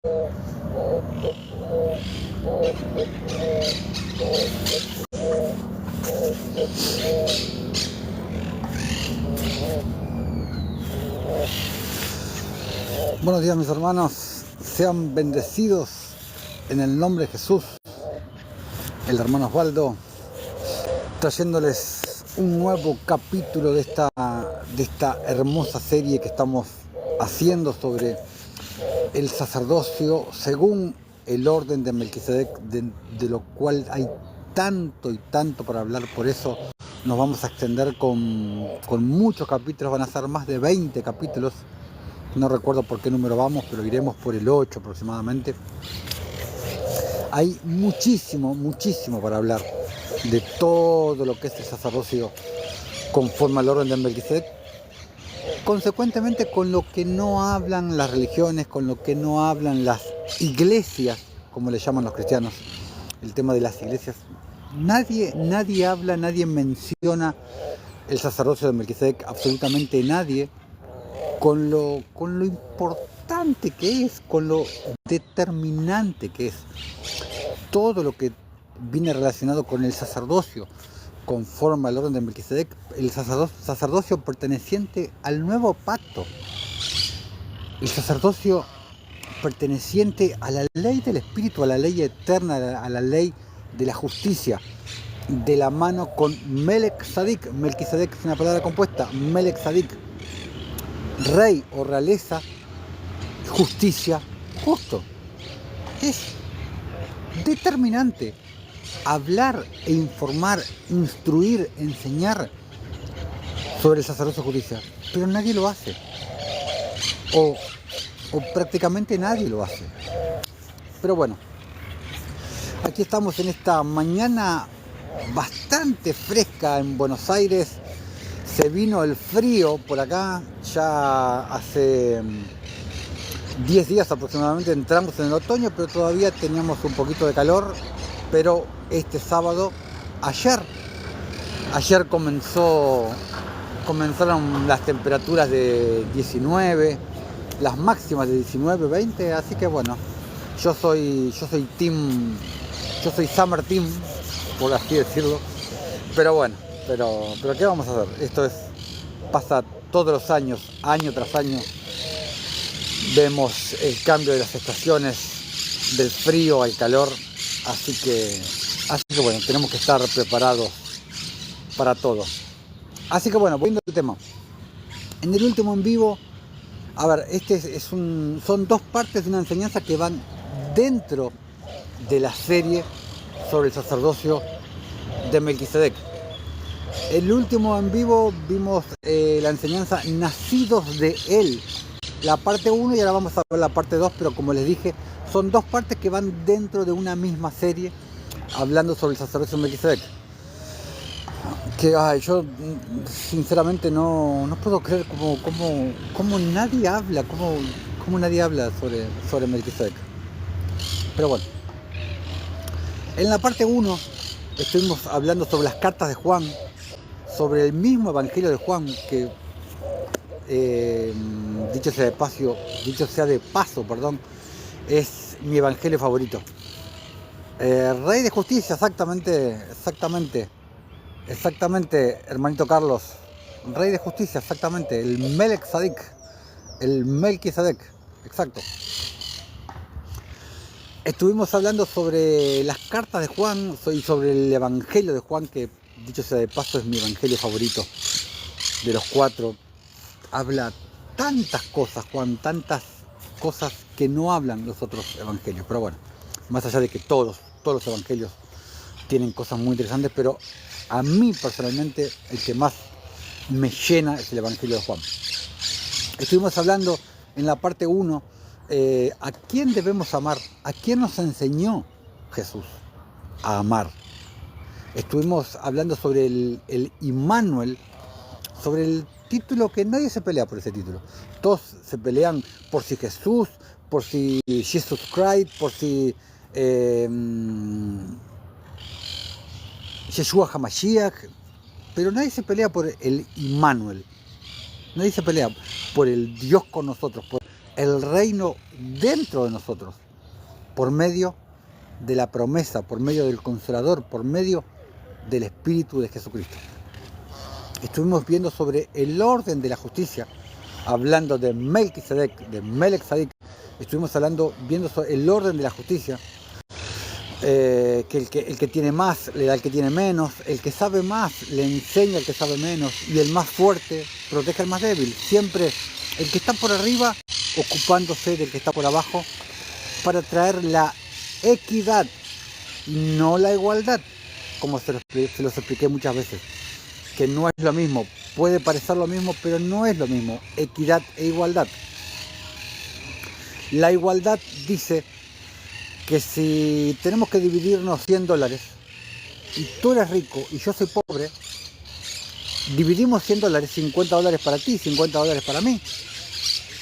Buenos días, mis hermanos, sean bendecidos en el nombre de Jesús. El hermano Osvaldo trayéndoles un nuevo capítulo de esta hermosa serie que estamos haciendo sobre el sacerdocio según el orden de Melquisedec, de lo cual hay tanto y tanto para hablar. Por eso nos vamos a extender con muchos capítulos, van a ser más de 20 capítulos. No recuerdo por qué número vamos, pero iremos por el 8 aproximadamente. Hay muchísimo para hablar de todo lo que es el sacerdocio conforme al orden de Melquisedec. Consecuentemente, con lo que no hablan las religiones, con lo que no hablan las iglesias, como le llaman los cristianos, el tema de las iglesias, nadie habla, nadie menciona el sacerdocio de Melquisedec, absolutamente nadie, con lo importante que es, con lo determinante que es. Todo lo que viene relacionado con el sacerdocio conforme al orden de Melquisedec, el sacerdocio perteneciente al nuevo pacto, el sacerdocio perteneciente a la ley del Espíritu, a la ley eterna, a la ley de la justicia, de la mano con Melech Tzadik. Melquisedec es una palabra compuesta, Melech Tzadik, rey o realeza, justicia, justo. Es determinante hablar e informar, instruir, enseñar sobre el sacerdocio de justicia, pero nadie lo hace, o prácticamente nadie lo hace. Pero bueno, aquí estamos en esta mañana bastante fresca en Buenos Aires. Se vino el frío por acá, ya hace 10 días aproximadamente entramos en el otoño, pero todavía teníamos un poquito de calor. Pero este sábado, ayer comenzaron las temperaturas de 19, las máximas de 19, 20, así que bueno, yo soy Summer Team, por así decirlo. Pero bueno, pero ¿qué vamos a hacer? Esto pasa todos los años, año tras año. Vemos el cambio de las estaciones, del frío al calor, así que bueno, tenemos que estar preparados para todo. Así que bueno, volviendo al tema. En el último en vivo, a ver, son dos partes de una enseñanza que van dentro de la serie sobre el sacerdocio de Melquisedec. El último en vivo vimos la enseñanza Nacidos de él, la parte 1, y ahora vamos a ver la parte 2, pero como les dije, son dos partes que van dentro de una misma serie hablando sobre el sacerdocio de Melquisedec. Que yo sinceramente no puedo creer cómo nadie habla, cómo nadie habla sobre Melquisedec. Pero bueno, en la parte 1 estuvimos hablando sobre las cartas de Juan, sobre el mismo evangelio de Juan, que dicho sea de paso, es mi evangelio favorito. Rey de justicia, exactamente, hermanito Carlos. Rey de justicia, exactamente, el Melquisedec, exacto. Estuvimos hablando sobre las cartas de Juan y sobre el evangelio de Juan, que dicho sea de paso es mi evangelio favorito de los 4. Habla tantas cosas, Juan, tantas cosas que no hablan los otros evangelios. Pero bueno, más allá de que todos los evangelios tienen cosas muy interesantes, pero a mí personalmente el que más me llena es el evangelio de Juan. Estuvimos hablando en la parte 1 a quién debemos amar, a quién nos enseñó Jesús a amar. Estuvimos hablando sobre el Immanuel, sobre el título, que nadie se pelea por ese título. Todos se pelean por si Jesús, por si Jesus Christ, por si Yeshua HaMashiach, pero nadie se pelea por el Immanuel. Nadie se pelea por el Dios con nosotros, por el reino dentro de nosotros, por medio de la promesa, por medio del Consolador, por medio del Espíritu de Jesucristo. Estuvimos viendo sobre el orden de la justicia, hablando de Melquisedec, de Melech Tzedek. Estuvimos viendo sobre el orden de la justicia, que el que tiene más le da al que tiene menos, el que sabe más le enseña al que sabe menos, y el más fuerte protege al más débil. Siempre el que está por arriba ocupándose del que está por abajo, para traer la equidad y no la igualdad, como se los expliqué muchas veces, que no es lo mismo. Puede parecer lo mismo, pero no es lo mismo, equidad e igualdad. La igualdad dice que si tenemos que dividirnos $100 y tú eres rico y yo soy pobre, dividimos $100, $50 para ti, $50 para mí.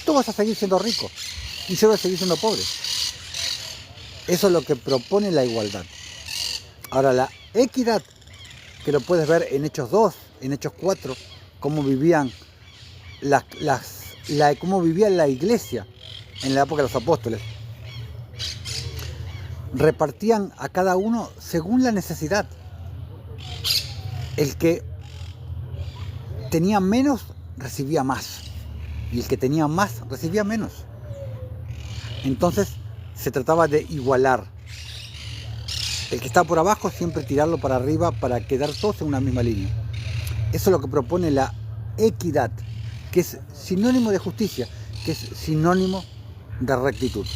Tú vas a seguir siendo rico y yo voy a seguir siendo pobre. Eso es lo que propone la igualdad. Ahora, la equidad, que lo puedes ver en Hechos 2, en Hechos 4, cómo vivían cómo vivía la iglesia en la época de los apóstoles. Repartían a cada uno según la necesidad. El que tenía menos recibía más, y el que tenía más recibía menos. Entonces se trataba de igualar. El que está por abajo siempre tirarlo para arriba para quedar todos en una misma línea. Eso es lo que propone la equidad, que es sinónimo de justicia, que es sinónimo de rectitud.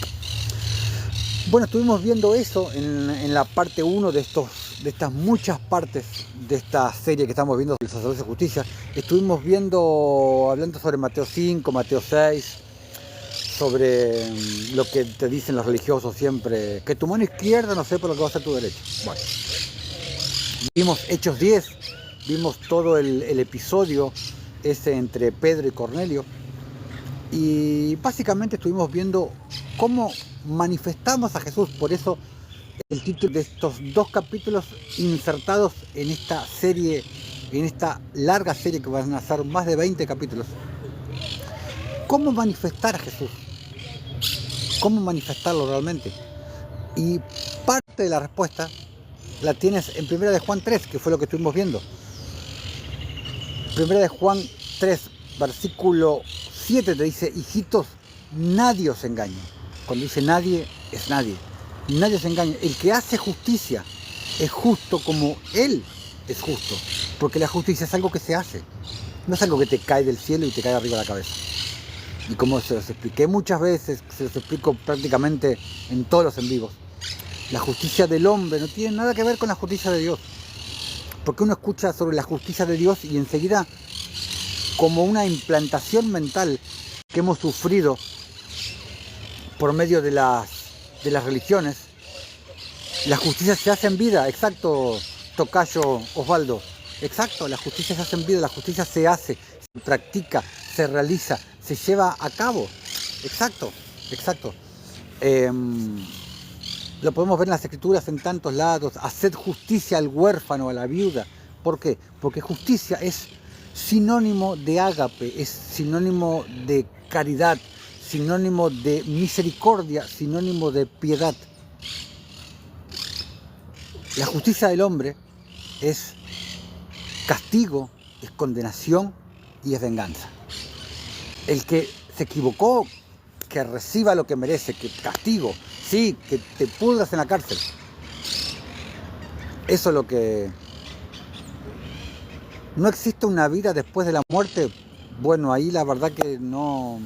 Bueno, estuvimos viendo eso en la parte 1 de estas muchas partes de esta serie que estamos viendo, el sacerdocio de justicia. Estuvimos hablando sobre Mateo 5, Mateo 6, sobre lo que te dicen los religiosos siempre, que tu mano izquierda no sepa lo que va a hacer tu derecha. Bueno, vimos Hechos 10, vimos todo el episodio ese entre Pedro y Cornelio, y básicamente estuvimos viendo cómo manifestamos a Jesús. Por eso el título de estos 2 capítulos insertados en esta serie, en esta larga serie que van a ser más de 20 capítulos. ¿Cómo manifestar a Jesús? ¿Cómo manifestarlo realmente? Y parte de la respuesta la tienes en 1 de Juan 3, que fue lo que estuvimos viendo. 1 de Juan 3, versículo 7 te dice: hijitos, nadie os engañe. Cuando dice nadie, es nadie. Nadie os engañe. El que hace justicia es justo como Él es justo. Porque la justicia es algo que se hace. No es algo que te cae del cielo y te cae arriba de la cabeza. Y como se los expliqué muchas veces, se los explico prácticamente en todos los en vivos, la justicia del hombre no tiene nada que ver con la justicia de Dios. Porque uno escucha sobre la justicia de Dios y enseguida, como una implantación mental que hemos sufrido por medio de las religiones, la justicia se hace en vida. Exacto, tocayo Osvaldo. Exacto, la justicia se hace en vida, la justicia se hace, se practica, se realiza, se lleva a cabo. Exacto. Lo podemos ver en las escrituras en tantos lados. Haced justicia al huérfano, a la viuda. ¿Por qué? Porque justicia es sinónimo de ágape, es sinónimo de caridad, sinónimo de misericordia, sinónimo de piedad. La justicia del hombre es castigo, es condenación y es venganza. El que se equivocó, que reciba lo que merece, que castigo, sí, que te pudras en la cárcel. Eso es lo que... ¿No existe una vida después de la muerte? Bueno, ahí la verdad que no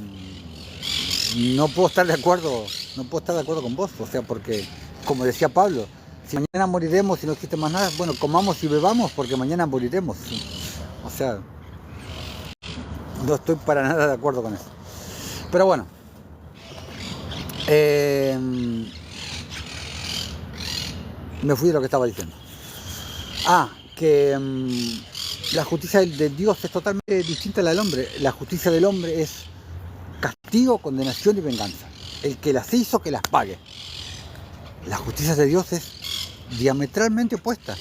puedo estar de acuerdo, con vos, o sea, porque, como decía Pablo, si mañana moriremos y no existe más nada, bueno, comamos y bebamos porque mañana moriremos. O sea, no estoy para nada de acuerdo con eso. Pero bueno, me fui de lo que estaba diciendo. Que la justicia de Dios es totalmente distinta a la del hombre. La justicia del hombre es castigo, condenación y venganza. El que las hizo, que las pague. La justicia de Dios es diametralmente opuesta.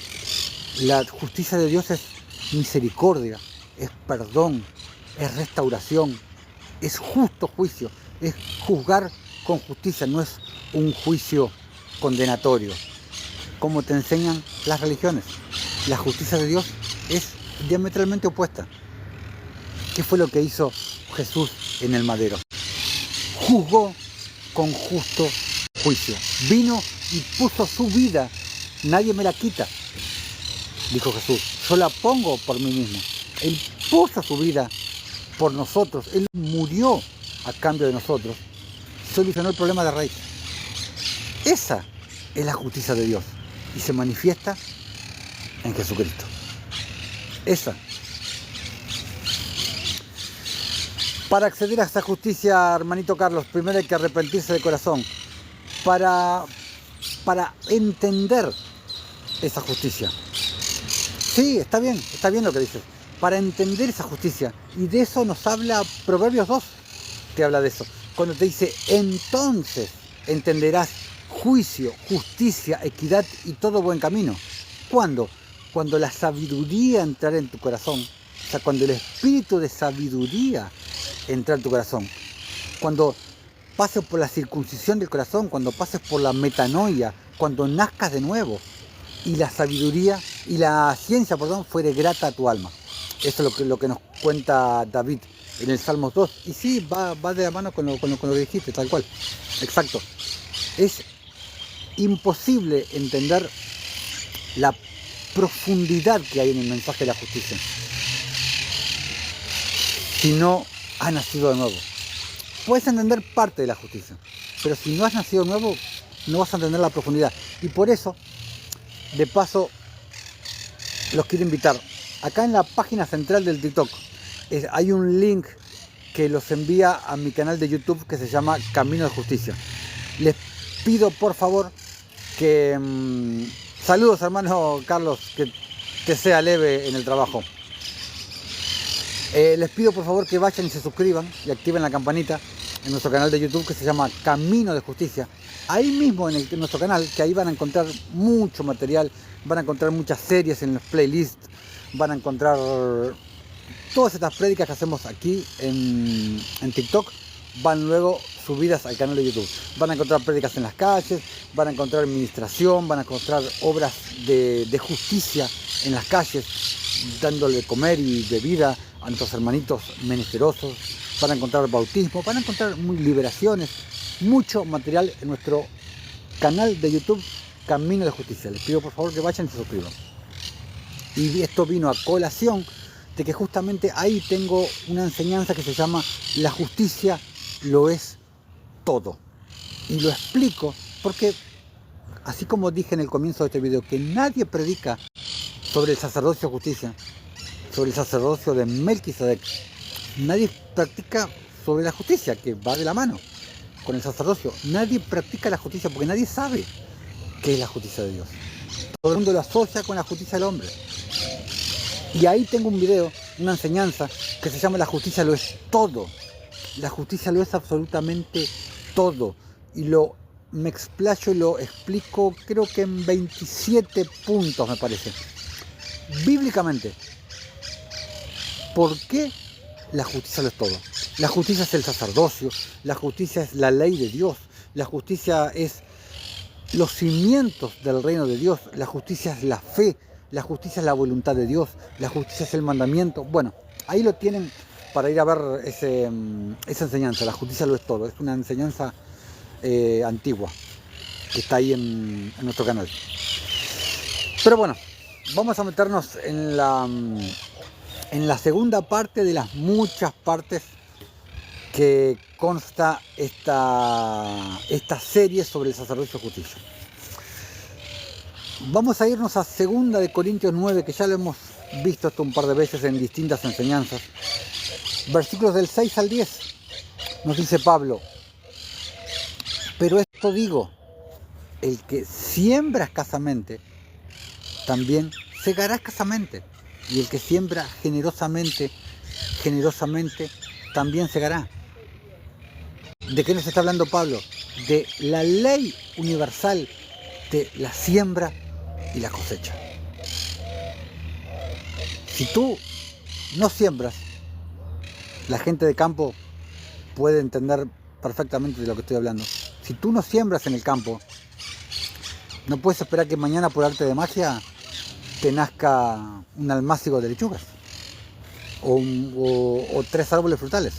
La justicia de Dios es misericordia, es perdón, es restauración, es justo juicio. es juzgar con justicia, no es un juicio condenatorio, como te enseñan las religiones. La justicia de Dios es diametralmente opuesta. ¿Qué fue lo que hizo Jesús en el madero? Juzgó con justo juicio. Vino y puso su vida. Nadie me la quita, dijo Jesús. Yo la pongo por mí mismo. Él puso su vida por nosotros. Él murió a cambio de nosotros. Solucionó el problema de raíz. Esa es la justicia de Dios. Y se manifiesta en Jesucristo. Esa. Para acceder a esa justicia, hermanito Carlos, primero hay que arrepentirse de corazón. Para entender esa justicia. Sí, está bien lo que dices. Para entender esa justicia. Y de eso nos habla Proverbios 2, te habla de eso. Cuando te dice, entonces entenderás juicio, justicia, equidad y todo buen camino. ¿Cuándo? Cuando la sabiduría entrará en tu corazón. O sea, cuando el espíritu de sabiduría entra en tu corazón. Cuando pases por la circuncisión del corazón, cuando pases por la metanoia, cuando nazcas de nuevo y la sabiduría y la ciencia, fuere grata a tu alma. Eso es lo que nos cuenta David en el Salmos 2. Y sí, va de la mano con lo que dijiste, tal cual. Exacto. Es imposible entender la profundidad que hay en el mensaje de la justicia si no has nacido de nuevo. Puedes entender parte de la justicia, pero si no has nacido de nuevo, no vas a entender la profundidad. Y por eso, de paso, los quiero invitar. Acá en la página central del TikTok hay un link que los envía a mi canal de YouTube que se llama Camino de Justicia. Les pido por favor que... saludos, hermano Carlos, que te sea leve en el trabajo. Les pido por favor que vayan y se suscriban y activen la campanita en nuestro canal de YouTube que se llama Camino de Justicia. Ahí mismo en nuestro canal, que ahí van a encontrar mucho material, van a encontrar muchas series en los playlists, van a encontrar todas estas prédicas que hacemos aquí en TikTok, van luego subidas al canal de YouTube. Van a encontrar prédicas en las calles, van a encontrar administración, van a encontrar obras de justicia en las calles, dándole de comer y bebida a nuestros hermanitos menesterosos. Van a encontrar bautismo, van a encontrar liberaciones, mucho material en nuestro canal de YouTube Camino de Justicia. Les pido por favor que vayan y se suscriban. Y esto vino a colación de que justamente ahí tengo una enseñanza que se llama La justicia lo es todo. Y lo explico porque, así como dije en el comienzo de este video, que nadie predica sobre el sacerdocio de justicia, sobre el sacerdocio de Melquisedec, nadie practica sobre la justicia, que va de la mano con el sacerdocio. Nadie practica la justicia porque nadie sabe qué es la justicia de Dios. Todo el mundo lo asocia con la justicia del hombre. Y ahí tengo un video, una enseñanza que se llama La justicia lo es todo. La justicia lo es absolutamente todo. Y me explayo y lo explico, creo que en 27 puntos me parece. Bíblicamente, ¿por qué la justicia lo es todo? La justicia es el sacerdocio, la justicia es la ley de Dios, la justicia es los cimientos del reino de Dios, la justicia es la fe, la justicia es la voluntad de Dios, la justicia es el mandamiento. Bueno, ahí lo tienen para ir a ver esa enseñanza. La justicia lo es todo. Es una enseñanza antigua que está ahí en nuestro canal. Pero bueno, vamos a meternos en la segunda parte de las muchas partes que consta esta serie sobre el sacerdocio de justicia. Vamos a irnos a 2 de Corintios 9, que ya lo hemos visto esto un par de veces en distintas enseñanzas. Versículos del 6 al 10. Nos dice Pablo: pero esto digo, el que siembra escasamente, también segará escasamente. Y el que siembra generosamente, también segará. ¿De qué nos está hablando Pablo? De la ley universal de la siembra y la cosecha. Si tú no siembras, la gente de campo puede entender perfectamente de lo que estoy hablando. Si tú no siembras en el campo, no puedes esperar que mañana por arte de magia te nazca un almácigo de lechugas o 3 árboles frutales.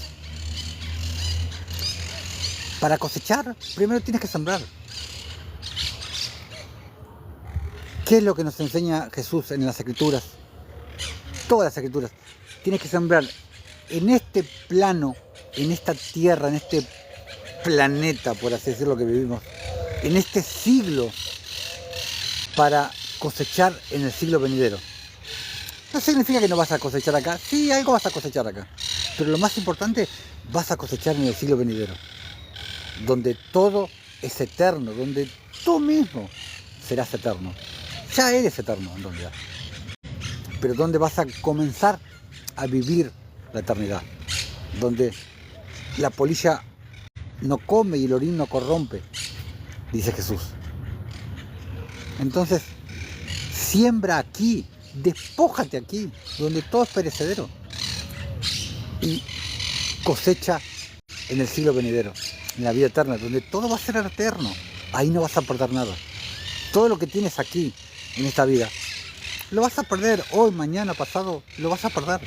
Para cosechar, primero tienes que sembrar. ¿Qué es lo que nos enseña Jesús en las Escrituras? Todas las Escrituras. Tienes que sembrar en este plano, en esta tierra, en este planeta, por así decirlo, que vivimos, en este siglo, para cosechar en el siglo venidero. No significa que no vas a cosechar acá. Sí, algo vas a cosechar acá. Pero lo más importante, vas a cosechar en el siglo venidero, donde todo es eterno, donde tú mismo serás eterno. Ya eres eterno en realidad. Pero donde vas a comenzar a vivir la eternidad. Donde la polilla no come y el orín no corrompe, dice Jesús. Entonces, siembra aquí, despójate aquí, donde todo es perecedero. Y cosecha en el siglo venidero, en la vida eterna, donde todo va a ser eterno. Ahí no vas a perder nada. Todo lo que tienes aquí, en esta vida, lo vas a perder hoy, mañana, pasado, lo vas a perder.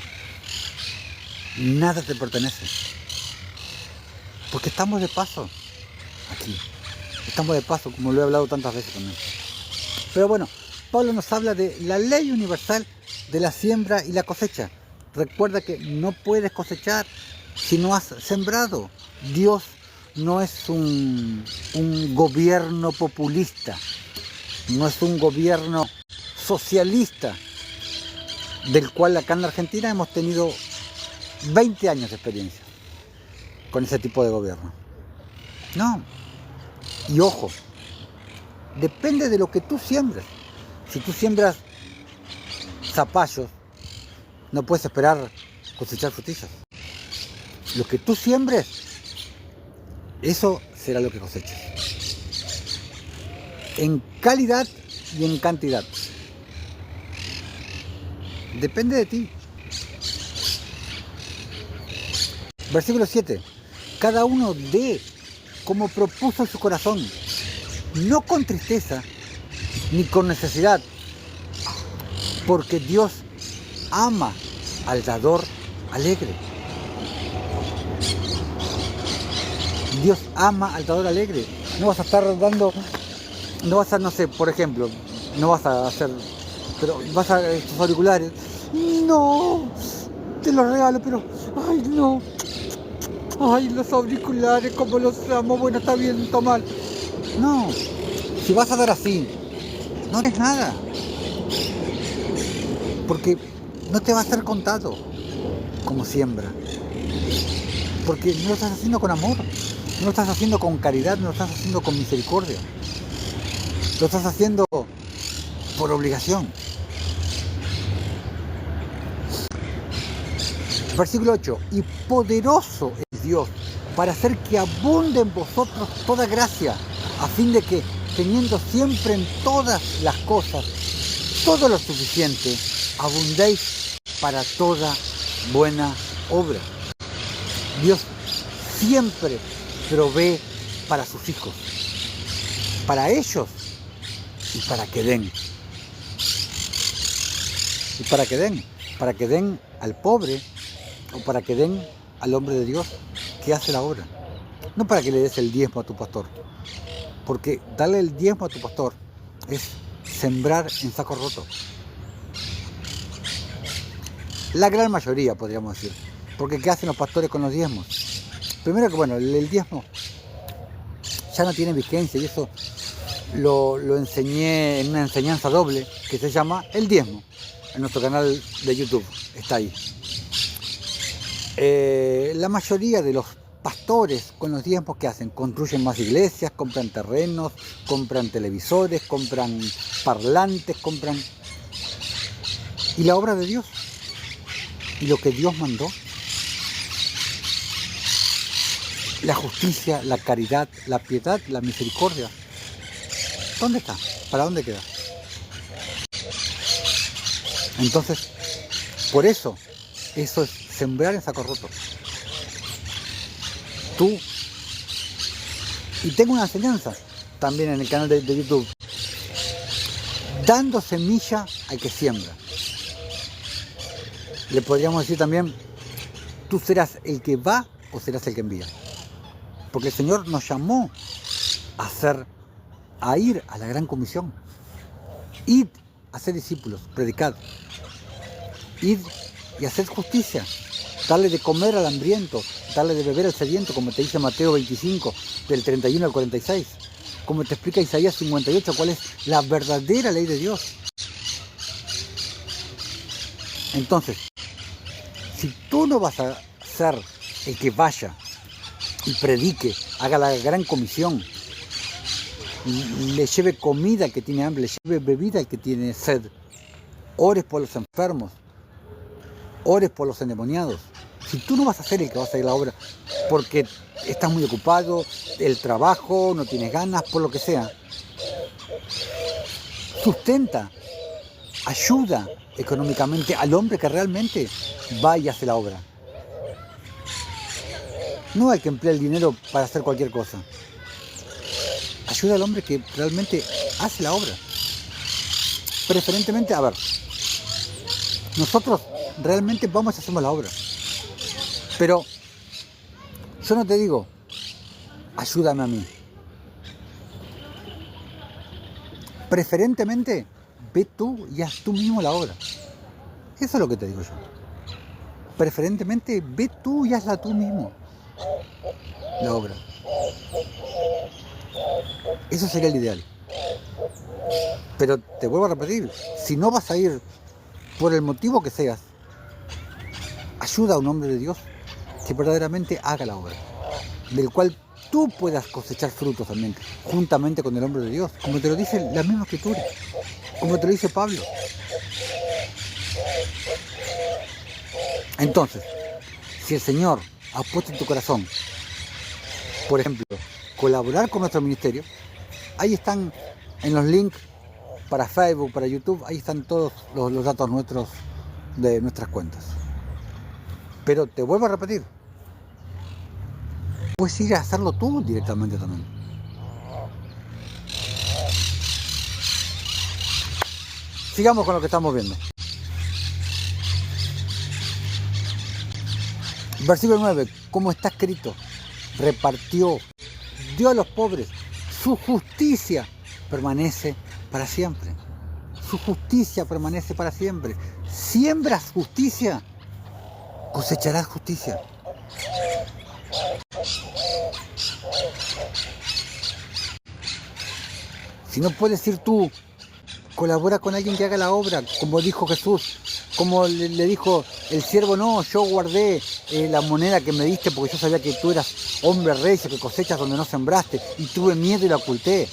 Nada te pertenece. Porque estamos de paso aquí. Estamos de paso, como lo he hablado tantas veces también. Pero bueno, Pablo nos habla de la ley universal de la siembra y la cosecha. Recuerda que no puedes cosechar si no has sembrado. Dios no es un gobierno populista, no es un gobierno socialista, del cual acá en la Argentina hemos tenido 20 años de experiencia con ese tipo de gobierno. No. Y ojo, depende de lo que tú siembres. Si tú siembras zapallos, no puedes esperar cosechar frutillas. Lo que tú siembres, eso será lo que coseches. En calidad y en cantidad. Depende de ti. Versículo 7. Cada uno dé como propuso en su corazón, no con tristeza ni con necesidad, porque Dios ama al dador alegre. Dios ama al dador alegre. No vas a estar dando, no vas a, no sé, por ejemplo, no vas a hacer, pero vas a tus auriculares. No, te los regalo, pero, ay no. Ay, los auriculares, como los amo. Bueno, está bien, está mal. No, si vas a dar así, no des nada. Porque no te va a ser contado como siembra. Porque no lo estás haciendo con amor, no lo estás haciendo con caridad, no lo estás haciendo con misericordia. Lo estás haciendo por obligación. Versículo 8. Y poderoso es Dios para hacer que abunde en vosotros toda gracia, a fin de que, teniendo siempre en todas las cosas todo lo suficiente, abundéis para toda buena obra. Dios siempre provee para sus hijos, para ellos y para que den. Y para que den al pobre o para que den al hombre de Dios que hace la obra. No para que le des el diezmo a tu pastor, porque darle el diezmo a tu pastor es sembrar en saco roto. La gran mayoría, podríamos decir. Porque ¿qué hacen los pastores con los diezmos? Primero que, bueno, el diezmo ya no tiene vigencia, y eso lo enseñé en una enseñanza doble que se llama El Diezmo, en nuestro canal de YouTube, está ahí. La mayoría de los pastores con los diezmos, ¿qué hacen? Construyen más iglesias, compran terrenos, compran televisores, compran parlantes, compran... ¿Y la obra de Dios? ¿Y lo que Dios mandó? La justicia, la caridad, la piedad, la misericordia. ¿Dónde está? ¿Para dónde queda? Entonces, por eso es sembrar en saco roto. Tú Y tengo una enseñanza también en el canal de YouTube. Dando semilla al que siembra. Le podríamos decir también, tú serás el que va o serás el que envía. Porque el Señor nos llamó a ir a la gran comisión. Id a ser discípulos, predicad. Id y hacer justicia. Darle de comer al hambriento, darle de beber al sediento, como te dice Mateo 25, del 31 al 46. Como te explica Isaías 58, cuál es la verdadera ley de Dios. Entonces, si tú no vas a ser el que vaya y predique, haga la gran comisión, le lleve comida al que tiene hambre, le lleve bebida al que tiene sed, ores por los enfermos, ores por los endemoniados. Si tú no vas a ser el que va a hacer la obra porque estás muy ocupado, el trabajo, no tienes ganas, por lo que sea, sustenta, ayuda económicamente al hombre que realmente va y hace la obra. No al que emplea el dinero para hacer cualquier cosa. Ayuda al hombre que realmente hace la obra. Preferentemente, a ver, nosotros realmente vamos y hacemos la obra. Pero yo no te digo, ayúdame a mí. Preferentemente, ve tú y haz tú mismo la obra. Eso es lo que te digo yo. Preferentemente, ve tú y hazla tú mismo. La obra. Eso sería el ideal. Pero te vuelvo a repetir, si no vas a ir por el motivo que seas, ayuda a un hombre de Dios que verdaderamente haga la obra, del cual tú puedas cosechar frutos también, juntamente con el hombre de Dios, como te lo dice la misma escritura, como te lo dice Pablo. Entonces, si el Señor ha puesto en tu corazón, por ejemplo, colaborar con nuestro ministerio, ahí están en los links para Facebook, para YouTube, ahí están todos los datos nuestros de nuestras cuentas. Pero te vuelvo a repetir, puedes ir a hacerlo tú directamente también. Sigamos con lo que estamos viendo. Versículo 9, como está escrito, repartió, dio a los pobres, su justicia permanece para siempre. Su justicia permanece para siempre. Siembras justicia, cosecharás justicia. Si no puedes ir tú, colabora con alguien que haga la obra, como dijo Jesús, como le dijo el siervo, no, yo guardé la moneda que me diste porque yo sabía que tú eras hombre recio, que cosechas donde no sembraste, y tuve miedo y la oculté.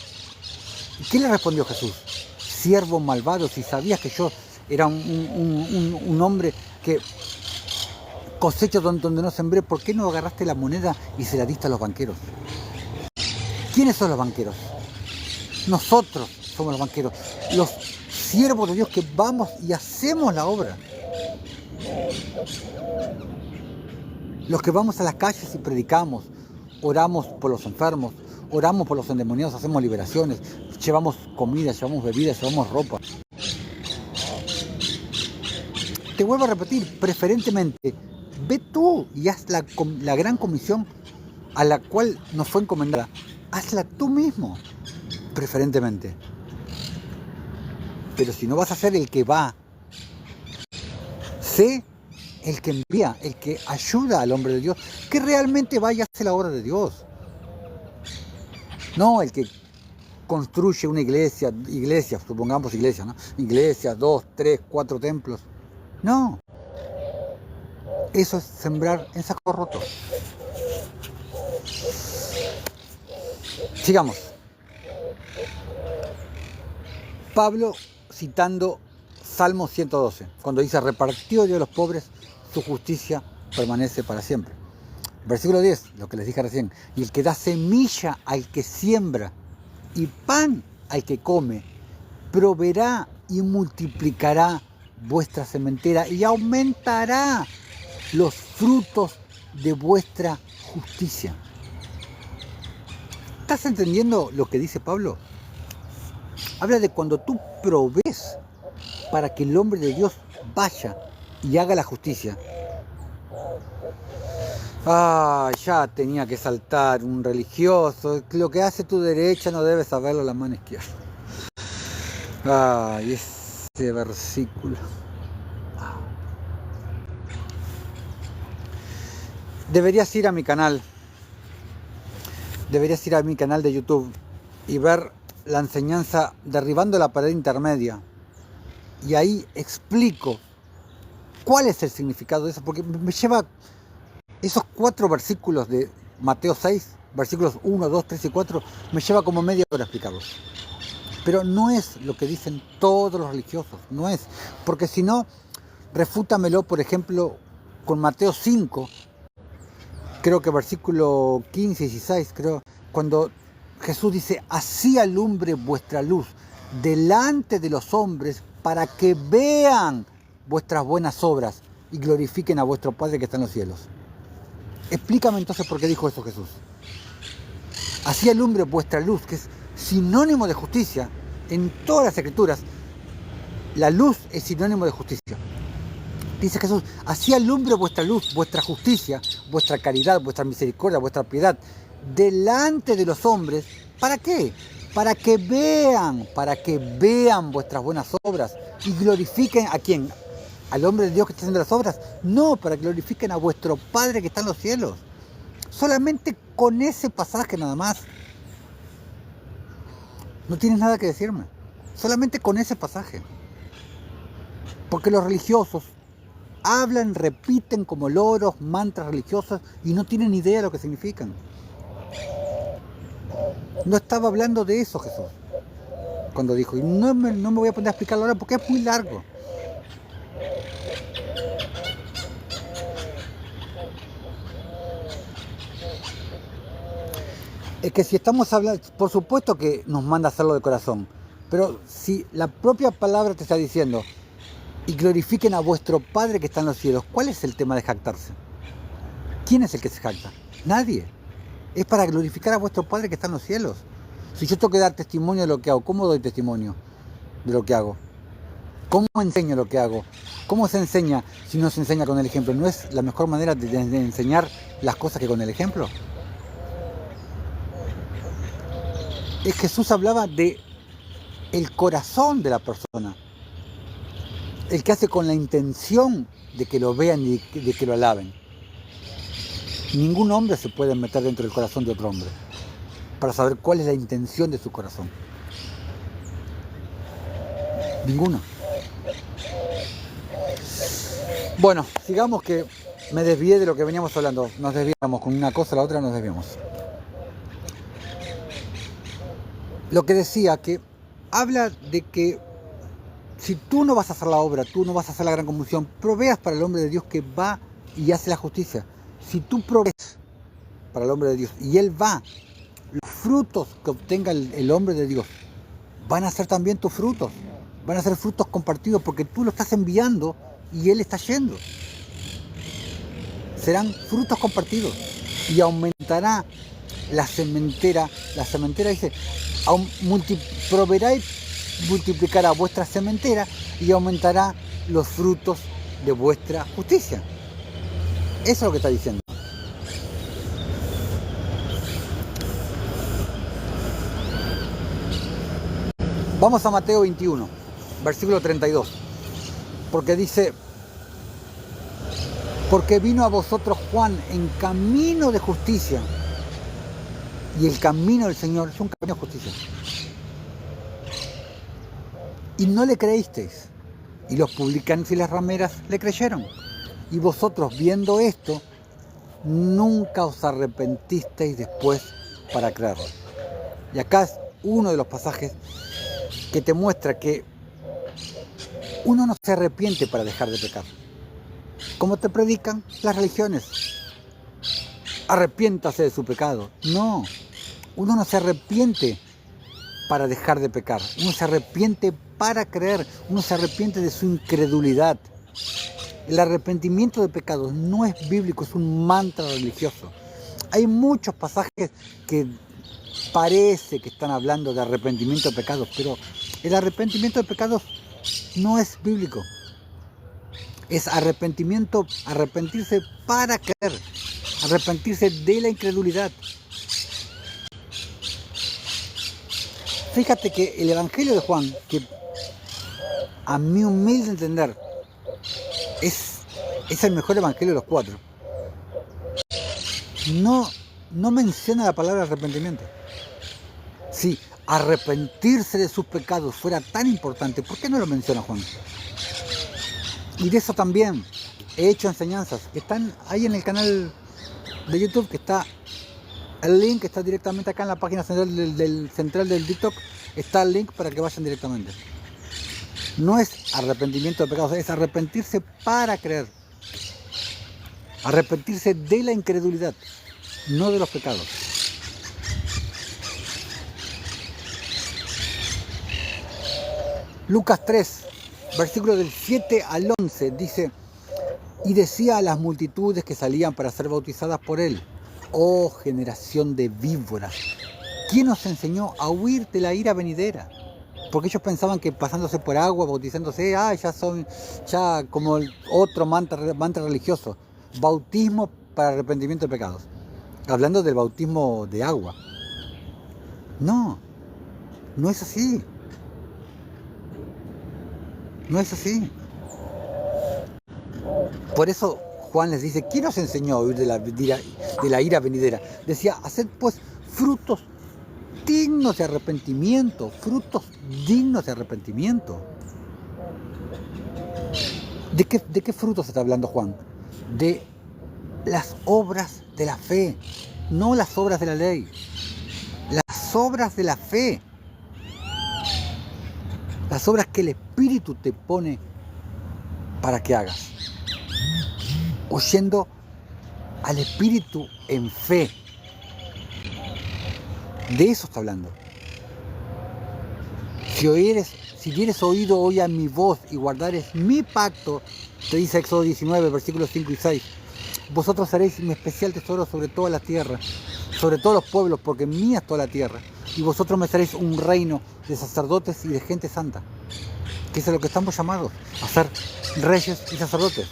¿Y qué le respondió Jesús? Siervo malvado, si sabías que yo era un hombre que cosecho donde no sembré, ¿por qué no agarraste la moneda y se la diste a los banqueros? ¿Quiénes son los banqueros? Nosotros somos los banqueros, los siervos de Dios que vamos y hacemos la obra. Los que vamos a las calles y predicamos, oramos por los enfermos, oramos por los endemoniados, hacemos liberaciones, llevamos comida, llevamos bebidas, llevamos ropa. Te vuelvo a repetir, preferentemente, ve tú y haz la gran comisión a la cual nos fue encomendada. Hazla tú mismo, preferentemente. Pero si no vas a ser el que va, sé el que envía, el que ayuda al hombre de Dios, que realmente vaya a hacer la obra de Dios. No el que construye una iglesia, supongamos iglesia, ¿no? Iglesias, 2, 3, 4 templos. No. Eso es sembrar en saco roto. Sigamos. Pablo citando Salmo 112, cuando dice, repartió Dios a los pobres, su justicia permanece para siempre. Versículo 10, lo que les dije recién, y el que da semilla al que siembra y pan al que come, proveerá y multiplicará vuestra sementera y aumentará los frutos de vuestra justicia. ¿Estás entendiendo lo que dice Pablo? Habla de cuando tú provees para que el hombre de Dios vaya y haga la justicia. Ya tenía que saltar un religioso. Lo que hace tu derecha no debe saberlo la mano izquierda. Ese versículo. Deberías ir a mi canal. Deberías ir a mi canal de YouTube y ver la enseñanza derribando la pared intermedia. Y ahí explico cuál es el significado de eso, porque me lleva esos 4 versículos de Mateo 6, versículos 1, 2, 3 y 4, me lleva como media hora explicarlos. Pero no es lo que dicen todos los religiosos, no es. Porque si no, refútamelo, por ejemplo, con Mateo 5, creo que versículo 15 y 16, creo, cuando Jesús dice, así alumbre vuestra luz delante de los hombres para que vean vuestras buenas obras y glorifiquen a vuestro Padre que está en los cielos. Explícame entonces por qué dijo eso Jesús. Así alumbre vuestra luz, que es sinónimo de justicia. En todas las escrituras, la luz es sinónimo de justicia. Dice Jesús, así alumbre vuestra luz, vuestra justicia, vuestra caridad, vuestra misericordia, vuestra piedad, delante de los hombres. ¿Para qué? Para que vean vuestras buenas obras y glorifiquen ¿a quién? ¿Al hombre de Dios que está haciendo las obras? No, para que glorifiquen a vuestro Padre que está en los cielos. Solamente con ese pasaje nada más. No tienes nada que decirme. Solamente con ese pasaje. Porque los religiosos hablan, repiten como loros, mantras religiosos y no tienen idea de lo que significan. No estaba hablando de eso Jesús cuando dijo, y no me voy a poner a explicarlo ahora porque es muy largo. Es que si estamos hablando, por supuesto que nos manda a hacerlo de corazón, pero si la propia palabra te está diciendo, y glorifiquen a vuestro Padre que está en los cielos, ¿cuál es el tema de jactarse? ¿Quién es el que se jacta? Nadie. Es para glorificar a vuestro Padre que está en los cielos. Si yo tengo que dar testimonio de lo que hago, ¿cómo doy testimonio de lo que hago? ¿Cómo enseño lo que hago? ¿Cómo se enseña si no se enseña con el ejemplo? ¿No es la mejor manera de enseñar las cosas que con el ejemplo? Jesús hablaba de el corazón de la persona. El que hace con la intención de que lo vean y de que lo alaben. Ningún hombre se puede meter dentro del corazón de otro hombre para saber cuál es la intención de su corazón. Ninguno. Bueno, sigamos que me desvié de lo que veníamos hablando. Nos desviamos con una cosa, la otra nos desviamos. Lo que decía que habla de que si tú no vas a hacer la obra, tú no vas a hacer la gran convulsión, proveas para el hombre de Dios que va y hace la justicia. Si tú provees para el hombre de Dios y él va, los frutos que obtenga el hombre de Dios van a ser también tus frutos. Van a ser frutos compartidos porque tú lo estás enviando y él está yendo. Serán frutos compartidos y aumentará la sementera. La sementera dice, proveerá y multiplicará vuestra sementera y aumentará los frutos de vuestra justicia. Eso es lo que está diciendo. Vamos a Mateo 21, versículo 32. Porque dice, porque vino a vosotros Juan en camino de justicia. Y el camino del Señor es un camino de justicia. Y no le creísteis. Y los publicanos y las rameras le creyeron. Y vosotros, viendo esto, nunca os arrepentisteis después para creerlo. Y acá es uno de los pasajes que te muestra que uno no se arrepiente para dejar de pecar. Como te predican las religiones. Arrepiéntase de su pecado. No, uno no se arrepiente para dejar de pecar. Uno se arrepiente para creer. Uno se arrepiente de su incredulidad. El arrepentimiento de pecados no es bíblico, es un mantra religioso. Hay muchos pasajes que parece que están hablando de arrepentimiento de pecados, pero el arrepentimiento de pecados no es bíblico. Es arrepentirse para creer, arrepentirse de la incredulidad. Fíjate que el Evangelio de Juan, que a mi humilde entender es el mejor evangelio de los 4, no menciona la palabra arrepentimiento. Si arrepentirse de sus pecados fuera tan importante, ¿por qué no lo menciona Juan? Y de eso también he hecho enseñanzas que están ahí en el canal de YouTube, que está el link, está directamente acá en la página central del TikTok, está el link para que vayan directamente. No es arrepentimiento de pecados, es arrepentirse para creer. Arrepentirse de la incredulidad, no de los pecados. Lucas 3, versículo del 7 al 11, dice: y decía a las multitudes que salían para ser bautizadas por él: oh generación de víboras, ¿quién os enseñó a huir de la ira venidera? Porque ellos pensaban que pasándose por agua, bautizándose, ya como otro mantra religioso. Bautismo para arrepentimiento de pecados. Hablando del bautismo de agua. No es así. No es así. Por eso Juan les dice: ¿quién os enseñó a huir de la ira venidera? Decía: haced pues frutos dignos de arrepentimiento, frutos dignos de arrepentimiento. ¿De qué frutos está hablando Juan? De las obras de la fe, no las obras de la ley, las obras de la fe, las obras que el Espíritu te pone para que hagas, oyendo al Espíritu en fe. De eso está hablando. Si hubieres oído hoy a mi voz y guardares mi pacto, te dice Éxodo 19, versículos 5 y 6, vosotros seréis mi especial tesoro sobre toda la tierra, sobre todos los pueblos, porque mía es toda la tierra, y vosotros me seréis un reino de sacerdotes y de gente santa. Que es a lo que estamos llamados, a ser reyes y sacerdotes.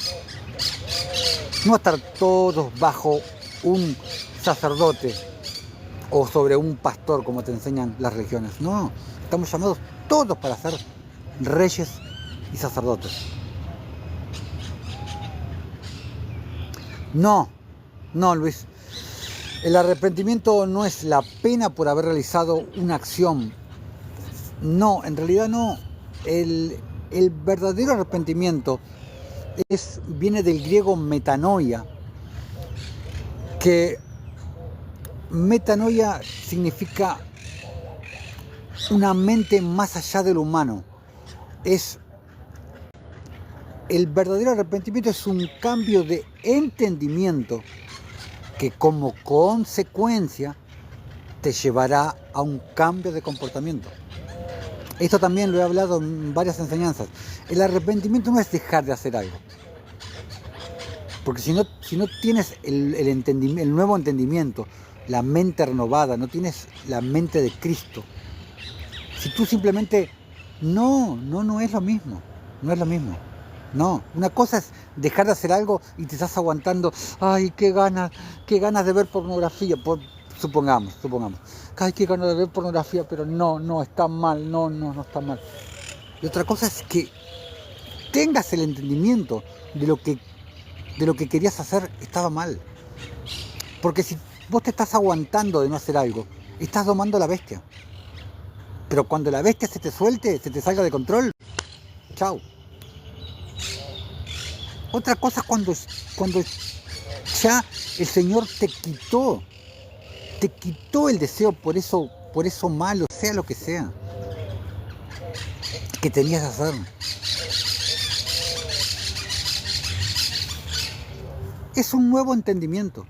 No a estar todos bajo un sacerdote o sobre un pastor, como te enseñan las religiones. No, estamos llamados todos para ser reyes y sacerdotes. No, Luis. El arrepentimiento no es la pena por haber realizado una acción. No, en realidad no. El verdadero arrepentimiento viene del griego metanoia, que metanoia significa una mente más allá de lo humano. El verdadero arrepentimiento es un cambio de entendimiento que como consecuencia te llevará a un cambio de comportamiento. Esto también lo he hablado en varias enseñanzas. El arrepentimiento no es dejar de hacer algo. Porque si no tienes el nuevo entendimiento, la mente renovada, no tienes la mente de Cristo, si tú simplemente no es lo mismo. No es lo mismo. No, una cosa es dejar de hacer algo y te estás aguantando. Ay, qué ganas de ver pornografía. Supongamos. Ay, qué ganas de ver pornografía, pero no, está mal, no está mal. Y otra cosa es que tengas el entendimiento de lo que querías hacer estaba mal. Porque si vos te estás aguantando de no hacer algo, estás domando a la bestia. Pero cuando la bestia se te suelte, se te salga de control, chao. Otra cosa es cuando ya el Señor te quitó el deseo por eso malo, sea lo que sea, que tenías que hacer. Es un nuevo entendimiento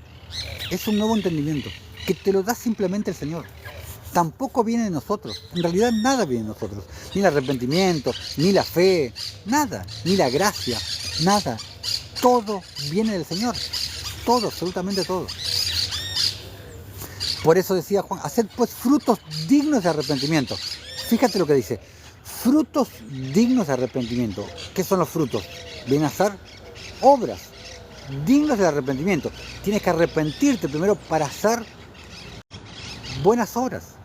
que te lo da simplemente el Señor. Tampoco viene de nosotros, en realidad nada viene de nosotros, ni el arrepentimiento, ni la fe, nada, ni la gracia, nada. Todo viene del Señor, todo, absolutamente todo. Por eso decía Juan, haced pues frutos dignos de arrepentimiento. Fíjate lo que dice, frutos dignos de arrepentimiento. ¿Qué son los frutos? Vienen a ser obras dignos de arrepentimiento. Tienes que arrepentirte primero para hacer buenas obras.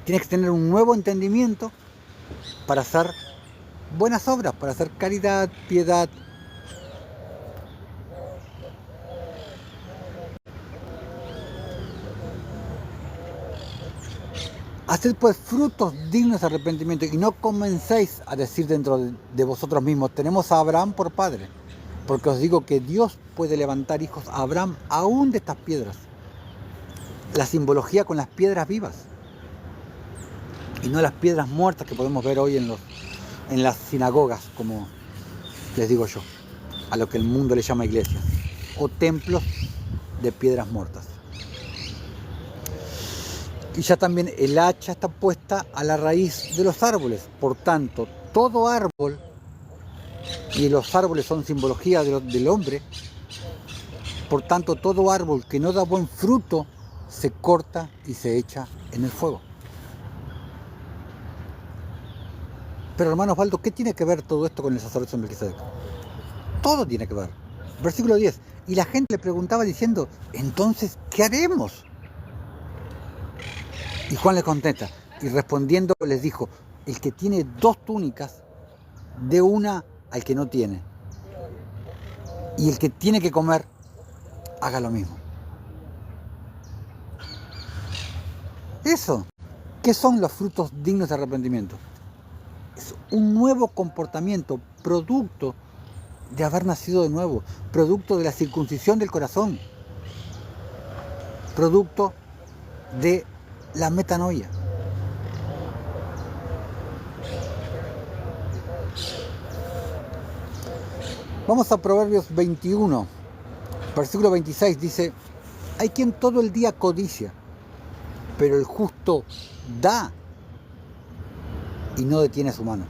Tienes que tener un nuevo entendimiento para hacer buenas obras, para hacer caridad, piedad. Haced pues frutos dignos de arrepentimiento y no comencéis a decir dentro de vosotros mismos, tenemos a Abraham por padre, porque os digo que Dios puede levantar hijos a Abraham aún de estas piedras. La simbología con las piedras vivas y no las piedras muertas que podemos ver hoy en las sinagogas, como les digo yo, a lo que el mundo le llama iglesias, o templos de piedras muertas. Y ya también el hacha está puesta a la raíz de los árboles. Por tanto, todo árbol, y los árboles son simbología del hombre, por tanto, todo árbol que no da buen fruto se corta y se echa en el fuego. Pero hermano Osvaldo, ¿qué tiene que ver todo esto con el sacerdocio de Melquisedec? Todo tiene que ver. Versículo 10. Y la gente le preguntaba diciendo, entonces, ¿qué haremos? Y Juan les contesta, y respondiendo les dijo, el que tiene 2 túnicas, dé una al que no tiene. Y el que tiene que comer, haga lo mismo. Eso, ¿qué son los frutos dignos de arrepentimiento? Es un nuevo comportamiento, producto de haber nacido de nuevo, producto de la circuncisión del corazón, producto de la metanoia. Vamos a Proverbios 21, versículo 26, dice, hay quien todo el día codicia, pero el justo da y no detiene su mano.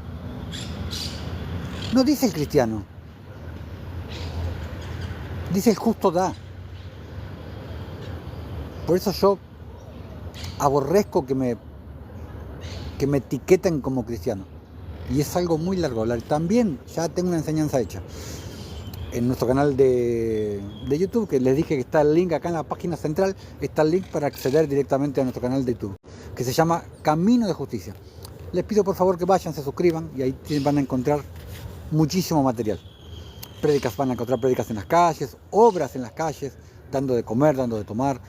No dice el cristiano, dice el justo da. Por eso yo aborrezco que me etiqueten como cristiano. Y es algo muy largo. También ya tengo una enseñanza hecha en nuestro canal de YouTube, que les dije que está el link acá en la página central, está el link para acceder directamente a nuestro canal de YouTube, que se llama Camino de Justicia. Les pido por favor que vayan, se suscriban y ahí van a encontrar muchísimo material. Van a encontrar prédicas en las calles, obras en las calles, dando de comer, dando de tomar,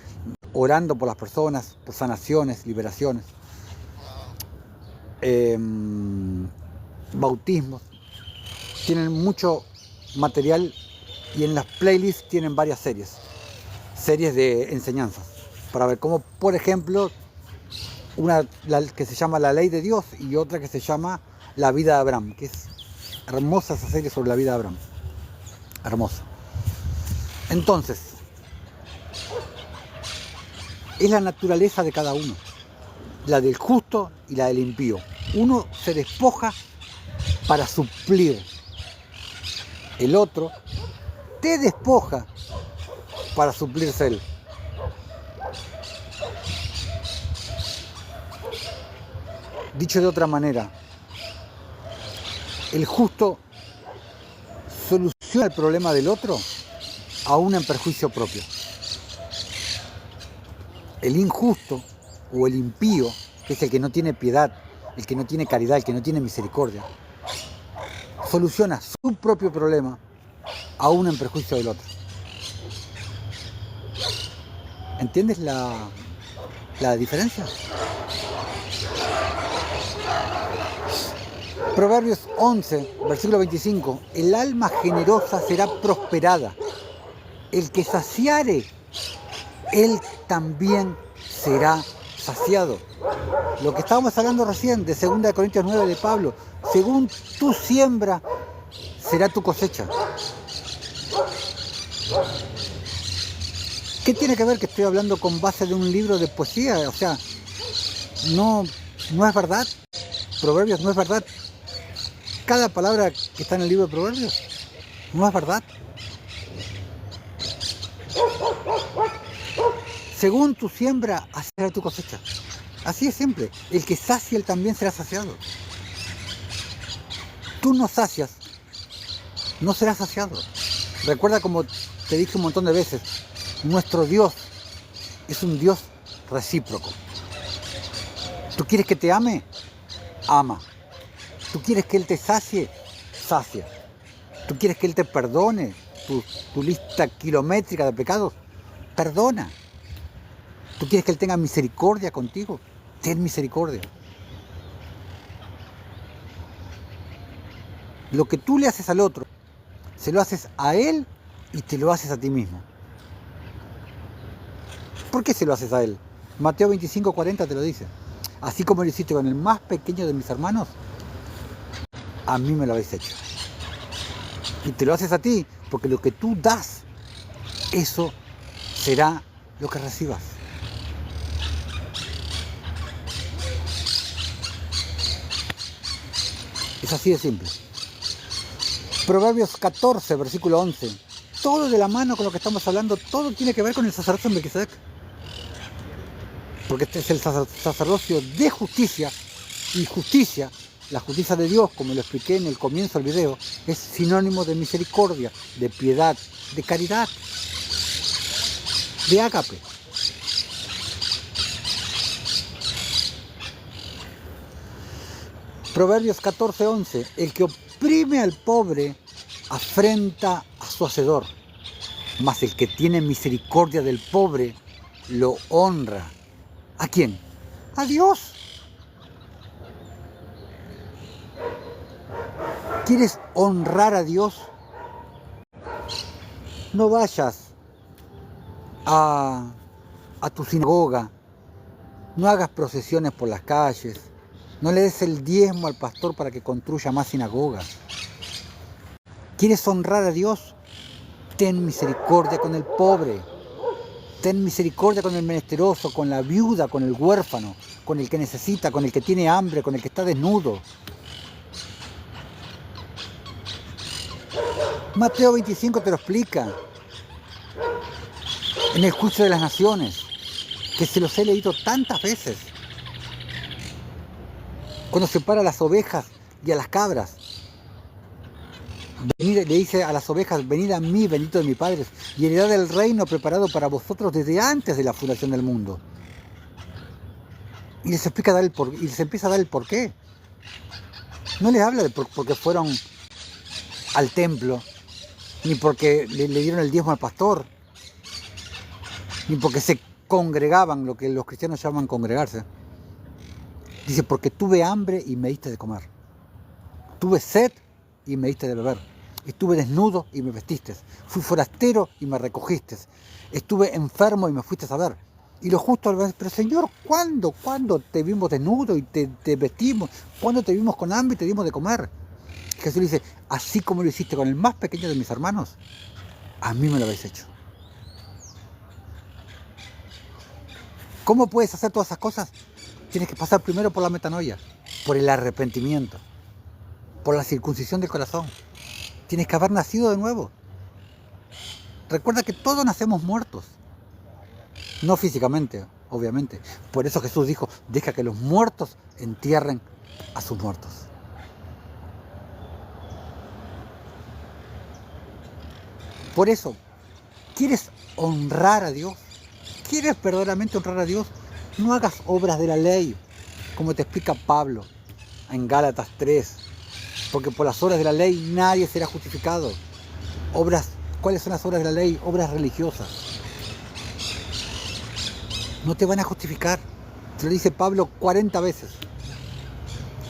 orando por las personas, por sanaciones, liberaciones, bautismos. Tienen mucho material y en las playlists tienen varias series de enseñanzas para ver cómo, por ejemplo, una que se llama La Ley de Dios y otra que se llama La Vida de Abraham, que es hermosa esa serie sobre la vida de Abraham, hermosa. Entonces, es la naturaleza de cada uno, la del justo y la del impío. Uno se despoja para suplir, el otro te despoja para suplirse él. Dicho de otra manera, el justo soluciona el problema del otro aún en perjuicio propio. El injusto o el impío, que es el que no tiene piedad, el que no tiene caridad, el que no tiene misericordia, soluciona su propio problema aún en perjuicio del otro. ¿Entiendes la diferencia? Proverbios 11, versículo 25. El alma generosa será prosperada. El que saciare, él también será saciado. Lo que estábamos hablando recién de 2 Corintios 9 de Pablo. Según tu siembra, será tu cosecha. ¿Qué tiene que ver que estoy hablando con base de un libro de poesía? O sea, no es verdad. Proverbios no es verdad. Cada palabra que está en el libro de Proverbios no es verdad. Según tu siembra, así será tu cosecha. Así es siempre. El que sacia, él también será saciado. Tú no sacias, no serás saciado. Recuerda, como te dije un montón de veces, nuestro Dios es un Dios recíproco. ¿Tú quieres que te ame? Ama. ¿Tú quieres que Él te sacie? Sacia. ¿Tú quieres que Él te perdone tu lista kilométrica de pecados? Perdona. ¿Tú quieres que Él tenga misericordia contigo? Ten misericordia. Lo que tú le haces al otro, se lo haces a Él y te lo haces a ti mismo. ¿Por qué se lo haces a Él? Mateo 25:40 te lo dice. Así como lo hiciste con el más pequeño de mis hermanos, a mí me lo habéis hecho. Y te lo haces a ti, porque lo que tú das, eso será lo que recibas. Es así de simple. Proverbios 14, versículo 11. Todo de la mano con lo que estamos hablando, todo tiene que ver con el sacerdocio de Melquisedec. Porque este es el sacerdocio de justicia, y justicia, la justicia de Dios, como lo expliqué en el comienzo del video, es sinónimo de misericordia, de piedad, de caridad, de ágape. Proverbios 14:11. El que oprime al pobre afrenta a su hacedor, mas el que tiene misericordia del pobre lo honra. ¿A quién? A Dios. ¿Quieres honrar a Dios? No vayas a tu sinagoga, no hagas procesiones por las calles, no le des el diezmo al pastor para que construya más sinagogas. ¿Quieres honrar a Dios? Ten misericordia con el pobre, ten misericordia con el menesteroso, con la viuda, con el huérfano, con el que necesita, con el que tiene hambre, con el que está desnudo. Mateo 25 te lo explica en el juicio de las naciones, que se los he leído tantas veces. Cuando separa a las ovejas y a las cabras, le dice a las ovejas: venid a mí, bendito de mi Padre, y heredad del reino preparado para vosotros desde antes de la fundación del mundo. Y les explica y les empieza a dar el porqué. No les habla de porque fueron al templo, ni porque le dieron el diezmo al pastor, ni porque se congregaban, lo que los cristianos llaman congregarse. Dice: porque tuve hambre y me diste de comer, tuve sed y me diste de beber, estuve desnudo y me vestiste, fui forastero y me recogiste, estuve enfermo y me fuiste a ver. Y los justos al ver: pero Señor, ¿cuándo te vimos desnudo y te vestimos? ¿Cuándo te vimos con hambre y te dimos de comer? Jesús dice: así como lo hiciste con el más pequeño de mis hermanos, a mí me lo habéis hecho. ¿Cómo puedes hacer todas esas cosas? Tienes que pasar primero por la metanoia, por el arrepentimiento, por la circuncisión del corazón. Tienes que haber nacido de nuevo. Recuerda que todos nacemos muertos. No físicamente, obviamente. Por eso Jesús dijo: deja que los muertos entierren a sus muertos. Por eso, ¿quieres honrar a Dios? ¿Quieres verdaderamente honrar a Dios? No hagas obras de la ley, como te explica Pablo en Gálatas 3. Porque por las obras de la ley nadie será justificado. ¿Cuáles son las obras de la ley? Obras religiosas. No te van a justificar. Te lo dice Pablo 40 veces.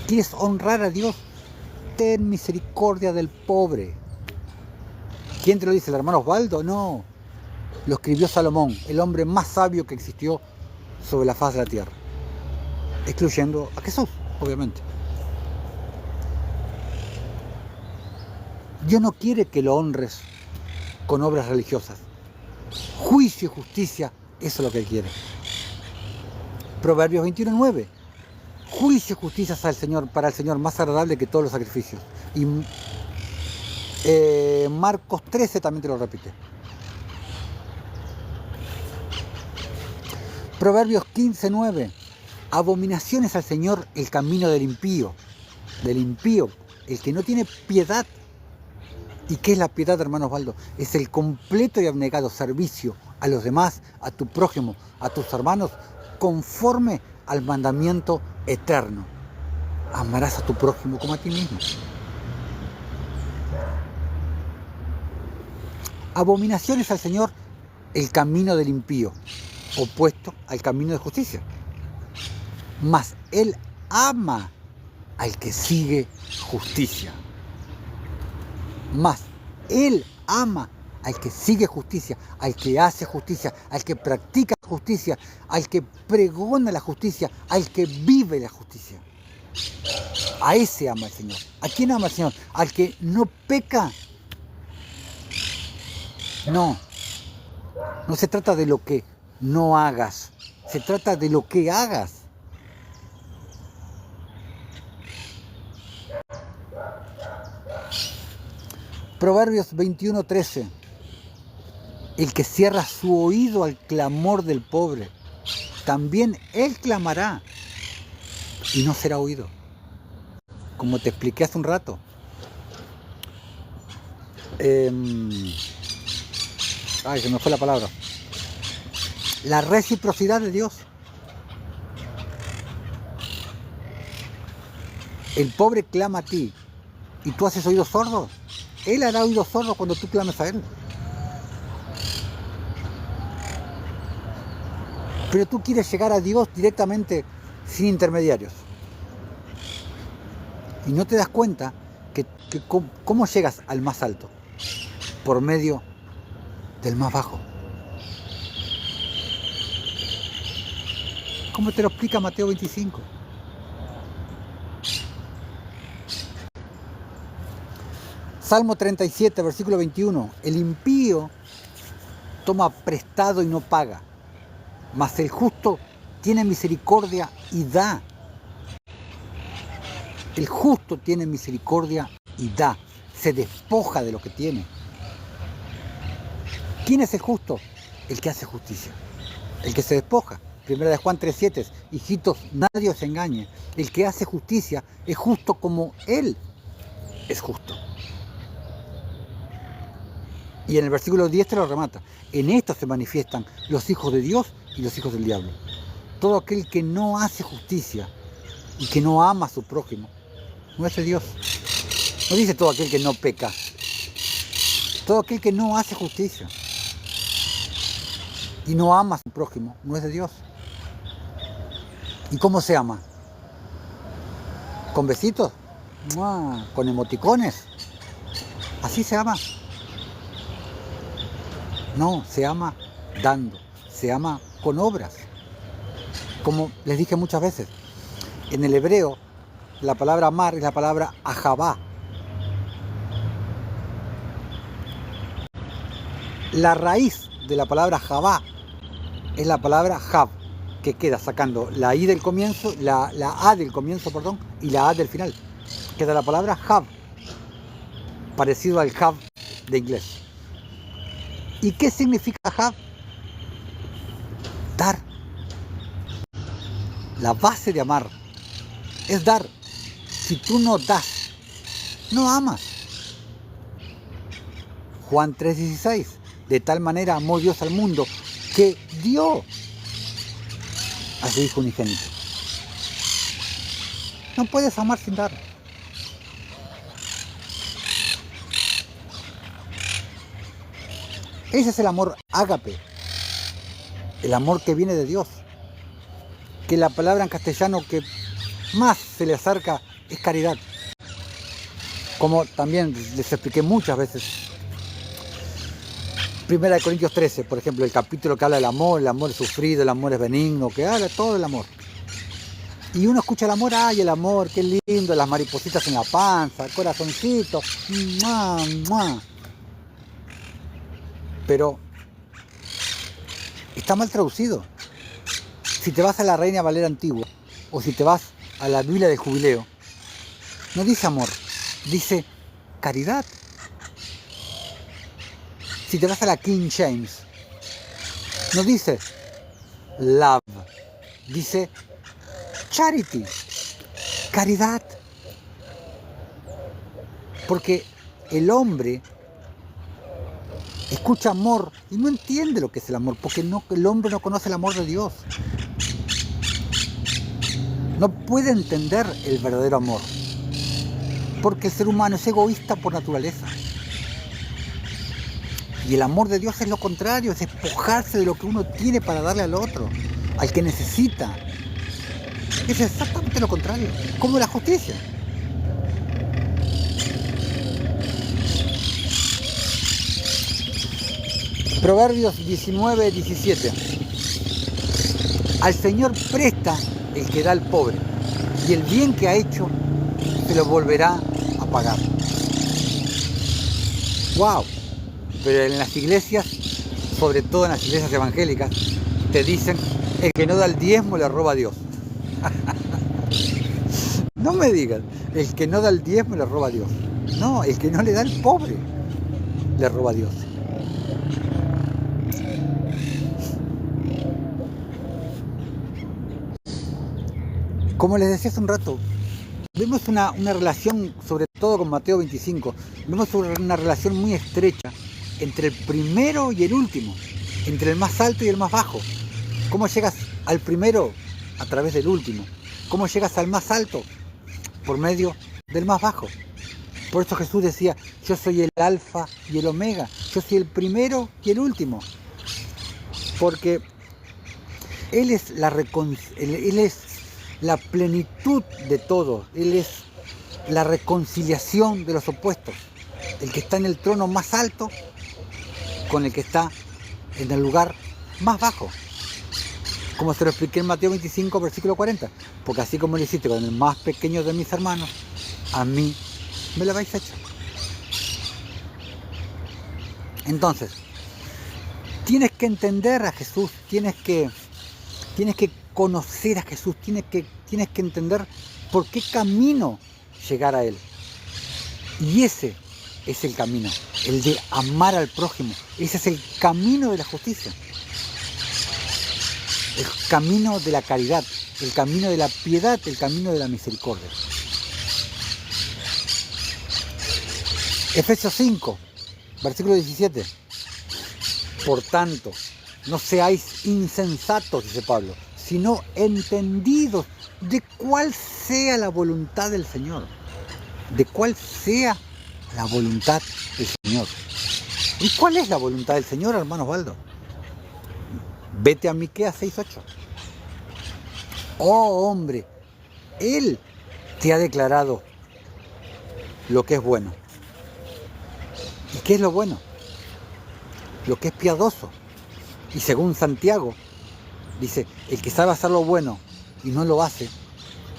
¿Quieres honrar a Dios? Ten misericordia del pobre. ¿Quién te lo dice? ¿El hermano Osvaldo? No. Lo escribió Salomón, el hombre más sabio que existió sobre la faz de la tierra. Excluyendo a Jesús, obviamente. Dios no quiere que lo honres con obras religiosas. Juicio y justicia, eso es lo que Él quiere. Proverbios 21:9. Juicio y justicia para el Señor, más agradable que todos los sacrificios. Y Marcos 13 también te lo repite. Proverbios 15:9. Abominaciones al Señor el camino del impío, el que no tiene piedad. ¿Y qué es la piedad, hermano Osvaldo? Es el completo y abnegado servicio a los demás, a tu prójimo, a tus hermanos, conforme al mandamiento eterno. Amarás a tu prójimo como a ti mismo. Abominaciones al Señor el camino del impío, opuesto al camino de justicia. Mas Él ama al que sigue justicia. Mas Él ama al que sigue justicia, al que hace justicia, al que practica justicia, al que pregona la justicia, al que vive la justicia. A ese ama el Señor. ¿A quién ama el Señor? Al que no peca. No se trata de lo que no hagas, se trata de lo que hagas. Proverbios 21:13. El que cierra su oído al clamor del pobre, también él clamará y no será oído. Como te expliqué hace un rato. Se me fue la palabra. La reciprocidad de Dios. El pobre clama a ti y tú haces oídos sordos. Él hará oídos sordos cuando tú clames a Él. Pero tú quieres llegar a Dios directamente sin intermediarios. Y no te das cuenta que cómo llegas al más alto. Por medio del más bajo. ¿Cómo te lo explica Mateo 25? Salmo 37, versículo 21. El impío toma prestado y no paga, mas el justo tiene misericordia y da. El justo tiene misericordia y da. Se despoja de lo que tiene. ¿Quién es el justo? El que hace justicia. El que se despoja. Primera de Juan 3:7. Hijitos, nadie os engañe. El que hace justicia es justo como Él es justo. Y en el versículo 10 te lo remata. En esto se manifiestan los hijos de Dios y los hijos del diablo. Todo aquel que no hace justicia y que no ama a su prójimo, no es de Dios. No dice todo aquel que no peca. Todo aquel que no hace justicia y no ama a su prójimo, no es de Dios. ¿Y cómo se ama? ¿Con besitos? ¿Con emoticones? ¿Así se ama? No, se ama dando, se ama con obras. Como les dije muchas veces, en el hebreo la palabra amar es la palabra ahabá. La raíz de la palabra ahabá es la palabra hab, que queda sacando la i del comienzo, la a del comienzo, y la a del final. Queda la palabra hab, parecido al have de inglés. ¿Y qué significa have? Dar. La base de amar es dar. Si tú no das, no amas. Juan 3:16. De tal manera amó Dios al mundo que dio a su Hijo unigénito. No puedes amar sin dar. Ese es el amor ágape, el amor que viene de Dios, que la palabra en castellano que más se le acerca es caridad. Como también les expliqué muchas veces. Primera de Corintios 13, por ejemplo, el capítulo que habla del amor, el amor es sufrido, el amor es benigno, que habla todo del amor. Y uno escucha el amor, ¡ay, el amor, qué lindo! Las maripositas en la panza, corazoncito, ¡mua, mua! Pero está mal traducido. Si te vas a la Reina Valera antigua o si te vas a la Biblia del Jubileo, no dice amor, dice caridad. Si te vas a la King James, no dice love, dice charity, caridad. Porque el hombre escucha amor y no entiende lo que es el amor, porque el hombre no conoce el amor de Dios. No puede entender el verdadero amor, porque el ser humano es egoísta por naturaleza. Y el amor de Dios es lo contrario, es despojarse de lo que uno tiene para darle al otro, al que necesita. Es exactamente lo contrario, como la justicia. Proverbios 19, 17. Al Señor presta el que da al pobre, y el bien que ha hecho se lo volverá a pagar. ¡Wow! Pero en las iglesias, sobre todo en las iglesias evangélicas, te dicen, el que no da el diezmo le roba a Dios. No me digas, el que no da el diezmo le roba a Dios. No, el que no le da al pobre le roba a Dios. Como les decía hace un rato, vemos una relación, sobre todo con Mateo 25, vemos una relación muy estrecha entre el primero y el último, entre el más alto y el más bajo. ¿Cómo llegas al primero? A través del último. ¿Cómo llegas al más alto? Por medio del más bajo. Por eso Jesús decía, yo soy el alfa y el omega, yo soy el primero y el último. Porque Él es la plenitud de todo, Él es la reconciliación de los opuestos, el que está en el trono más alto con el que está en el lugar más bajo, como se lo expliqué en Mateo 25, versículo 40, porque así como lo hiciste con el más pequeño de mis hermanos, a mí me lo habéis hecho. Entonces, tienes que entender a Jesús, tienes que conocer a Jesús, tienes que entender por qué camino llegar a Él. Y ese es el camino, el de amar al prójimo. Ese es el camino de la justicia, el camino de la caridad, el camino de la piedad, el camino de la misericordia. Efesios 5, versículo 17. Por tanto, no seáis insensatos, dice Pablo, sino entendidos de cuál sea la voluntad del Señor. De cuál sea la voluntad del Señor. ¿Y cuál es la voluntad del Señor, hermano Osvaldo? Vete a Miqueas 6:8. Oh hombre, Él te ha declarado lo que es bueno. ¿Y qué es lo bueno? Lo que es piadoso. Y según Santiago, dice, el que sabe hacer lo bueno y no lo hace,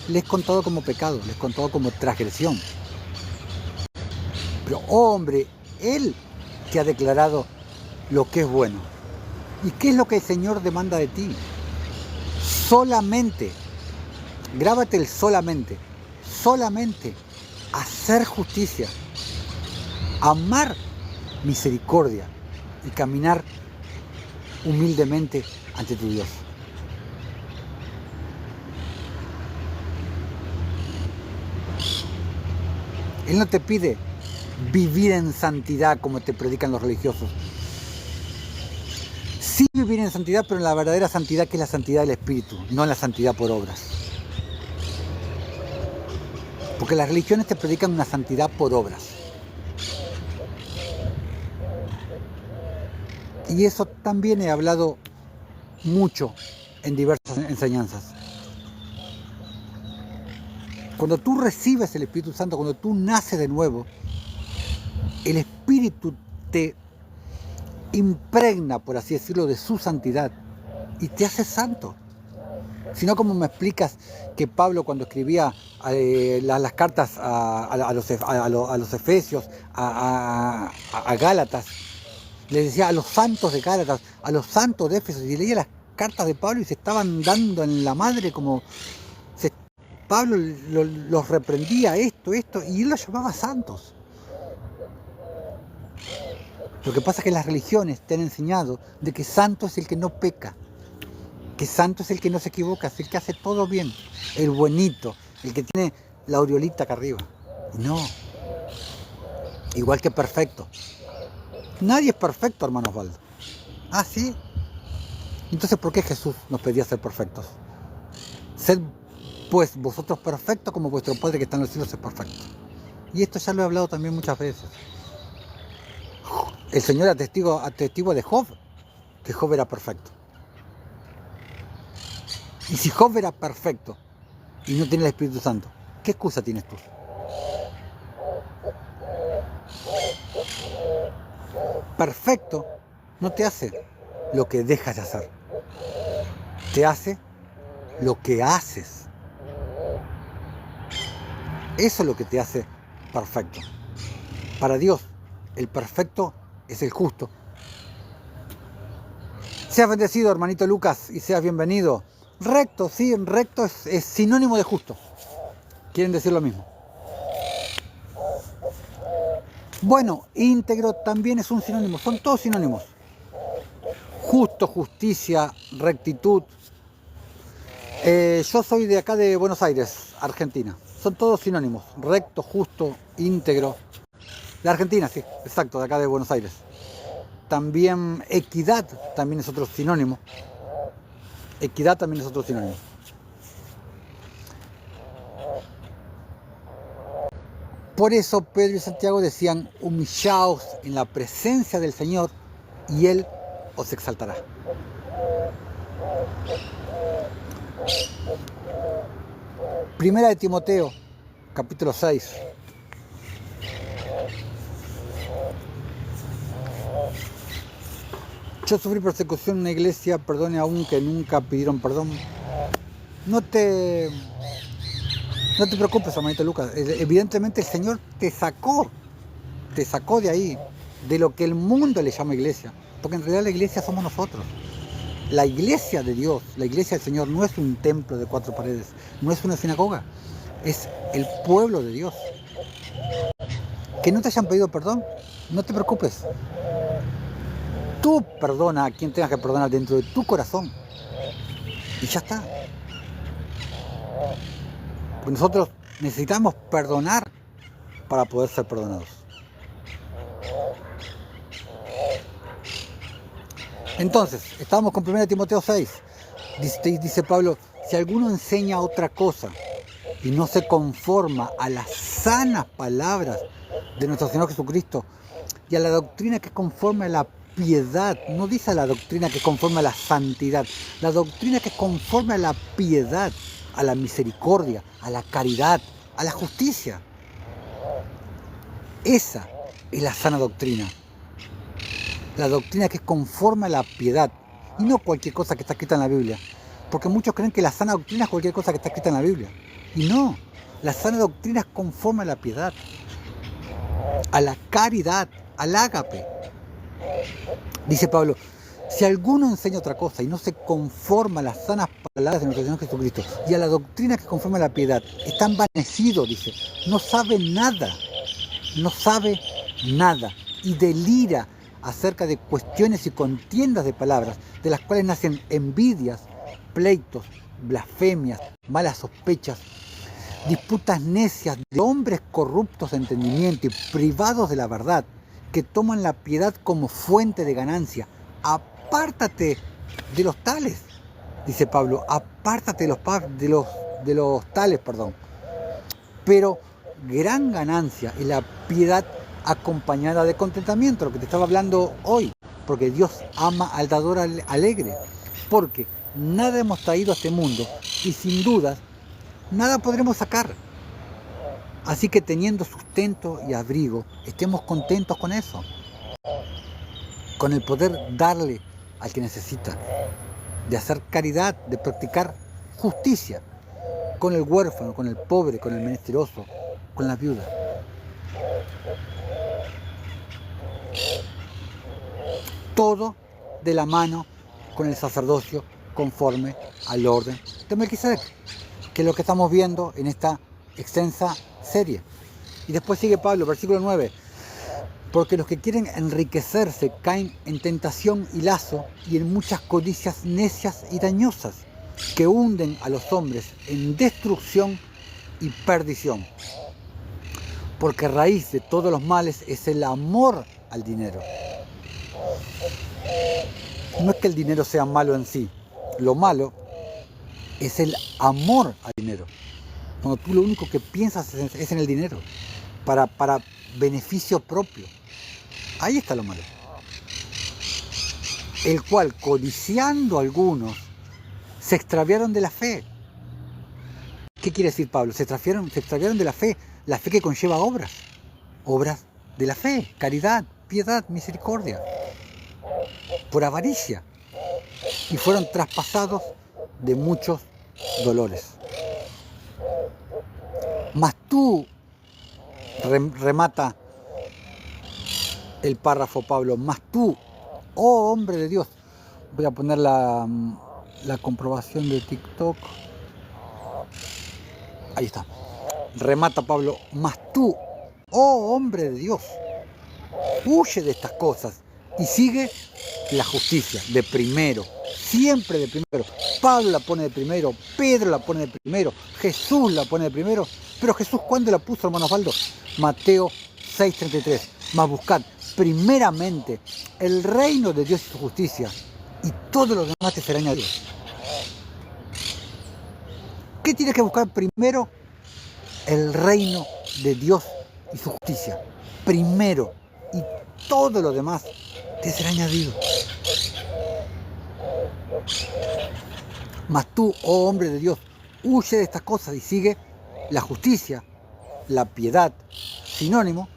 le es contado como pecado, le es contado como transgresión. Pero, oh hombre, Él te ha declarado lo que es bueno. ¿Y qué es lo que el Señor demanda de ti? Solamente, grábate el solamente hacer justicia, amar misericordia y caminar humildemente ante tu Dios. Él no te pide vivir en santidad como te predican los religiosos. Sí vivir en santidad, pero en la verdadera santidad, que es la santidad del Espíritu, no la santidad por obras. Porque las religiones te predican una santidad por obras. Y eso también he hablado mucho en diversas enseñanzas. Cuando tú recibes el Espíritu Santo, cuando tú naces de nuevo, el Espíritu te impregna, por así decirlo, de su santidad y te hace santo. Si no, ¿cómo me explicas que Pablo, cuando escribía las cartas a los Efesios, a Gálatas, les decía a los santos de Gálatas, a los santos de Éfeso, y leía las cartas de Pablo y se estaban dando en la madre, como Pablo los reprendía esto, y él los llamaba santos? Lo que pasa es que las religiones te han enseñado de que santo es el que no peca. Que santo es el que no se equivoca, es el que hace todo bien, el buenito, el que tiene la aureolita acá arriba. No, igual que perfecto. Nadie es perfecto, hermano Osvaldo. Ah, ¿sí? Entonces, ¿por qué Jesús nos pedía ser perfectos? Sed pues vosotros perfectos como vuestro Padre que está en los cielos es perfecto. Y esto ya lo he hablado también muchas veces. El Señor atestigua de Job, que Job era perfecto. Y si Job era perfecto y no tiene el Espíritu Santo, ¿qué excusa tienes tú? Perfecto no te hace lo que dejas de hacer, te hace lo que haces. Eso es lo que te hace perfecto. Para Dios, el perfecto es el justo. Seas bendecido, hermanito Lucas, y seas bienvenido. Recto, sí, recto es sinónimo de justo. Quieren decir lo mismo. Bueno, íntegro también es un sinónimo, son todos sinónimos. Justo, justicia, rectitud. Yo soy de acá de Buenos Aires, Argentina. Son todos sinónimos. Recto, justo, íntegro. De Argentina, sí, exacto, de acá de Buenos Aires. También equidad también es otro sinónimo. Equidad también es otro sinónimo. Por eso Pedro y Santiago decían, humillaos en la presencia del Señor y Él os exaltará. Primera de Timoteo, capítulo 6. Yo sufrí persecución en una iglesia, perdone aún que nunca pidieron perdón. No te preocupes, hermanito Lucas. Evidentemente el Señor te sacó de ahí, de lo que el mundo le llama iglesia. Porque en realidad la iglesia somos nosotros. La iglesia de Dios, la iglesia del Señor no es un templo de 4 paredes, no es una sinagoga, es el pueblo de Dios. Que no te hayan pedido perdón, no te preocupes. Tú perdona a quien tengas que perdonar dentro de tu corazón. Y ya está. Porque nosotros necesitamos perdonar para poder ser perdonados. Entonces, estamos con 1 Timoteo 6. Dice Pablo, si alguno enseña otra cosa y no se conforma a las sanas palabras de nuestro Señor Jesucristo y a la doctrina que es conforme a la piedad, no dice a la doctrina que es conforme a la santidad, la doctrina que es conforme a la piedad, a la misericordia, a la caridad, a la justicia. Esa es la sana doctrina. La doctrina que es conforme a la piedad y no cualquier cosa que está escrita en la Biblia. Porque muchos creen que la sana doctrina es cualquier cosa que está escrita en la Biblia. Y no, la sana doctrina es conforme a la piedad, a la caridad, al ágape. Dice Pablo, si alguno enseña otra cosa y no se conforma a las sanas palabras de nuestro Señor Jesucristo y a la doctrina que conforma a la piedad, está envanecido, dice, no sabe nada y delira acerca de cuestiones y contiendas de palabras, de las cuales nacen envidias, pleitos, blasfemias, malas sospechas, disputas necias de hombres corruptos de entendimiento y privados de la verdad, que toman la piedad como fuente de ganancia. Apártate de los tales, dice Pablo, apártate de los tales, pero gran ganancia es la piedad acompañada de contentamiento, lo que te estaba hablando hoy, porque Dios ama al dador alegre, porque nada hemos traído a este mundo y sin dudas nada podremos sacar. Así que teniendo sustento y abrigo, estemos contentos con eso, con el poder darle al que necesita, de hacer caridad, de practicar justicia, con el huérfano, con el pobre, con el menesteroso, con la viuda. Todo de la mano con el sacerdocio conforme al orden de Melquisedec, que es lo que estamos viendo en esta extensa serie. Y después sigue Pablo, versículo 9. Porque los que quieren enriquecerse caen en tentación y lazo y en muchas codicias necias y dañosas que hunden a los hombres en destrucción y perdición. Porque raíz de todos los males es el amor al dinero. No es que el dinero sea malo en sí, lo malo es el amor al dinero. Cuando tú lo único que piensas es en el dinero, para beneficio propio. Ahí está lo malo. El cual, codiciando algunos, se extraviaron de la fe. ¿Qué quiere decir Pablo? Se extraviaron de la fe que conlleva obras. Obras de la fe, caridad, piedad, misericordia. Por avaricia. Y fueron traspasados de muchos dolores. Mas tú, remata el párrafo Pablo, mas tú, oh hombre de Dios, voy a poner la comprobación de TikTok, ahí está, remata Pablo, mas tú, oh hombre de Dios, huye de estas cosas y sigue la justicia de primero, siempre de primero. Pablo la pone de primero, Pedro la pone de primero, Jesús la pone de primero. Pero Jesús, ¿cuándo la puso, hermano Osvaldo? Mateo 6:33. Mas buscad primeramente el reino de Dios y su justicia, y todo lo demás te será añadido. ¿Qué tienes que buscar primero? El reino de Dios y su justicia. Primero, y todo lo demás te será añadido. Mas tú, oh hombre de Dios, huye de estas cosas y sigue la justicia, la piedad, sinónimo,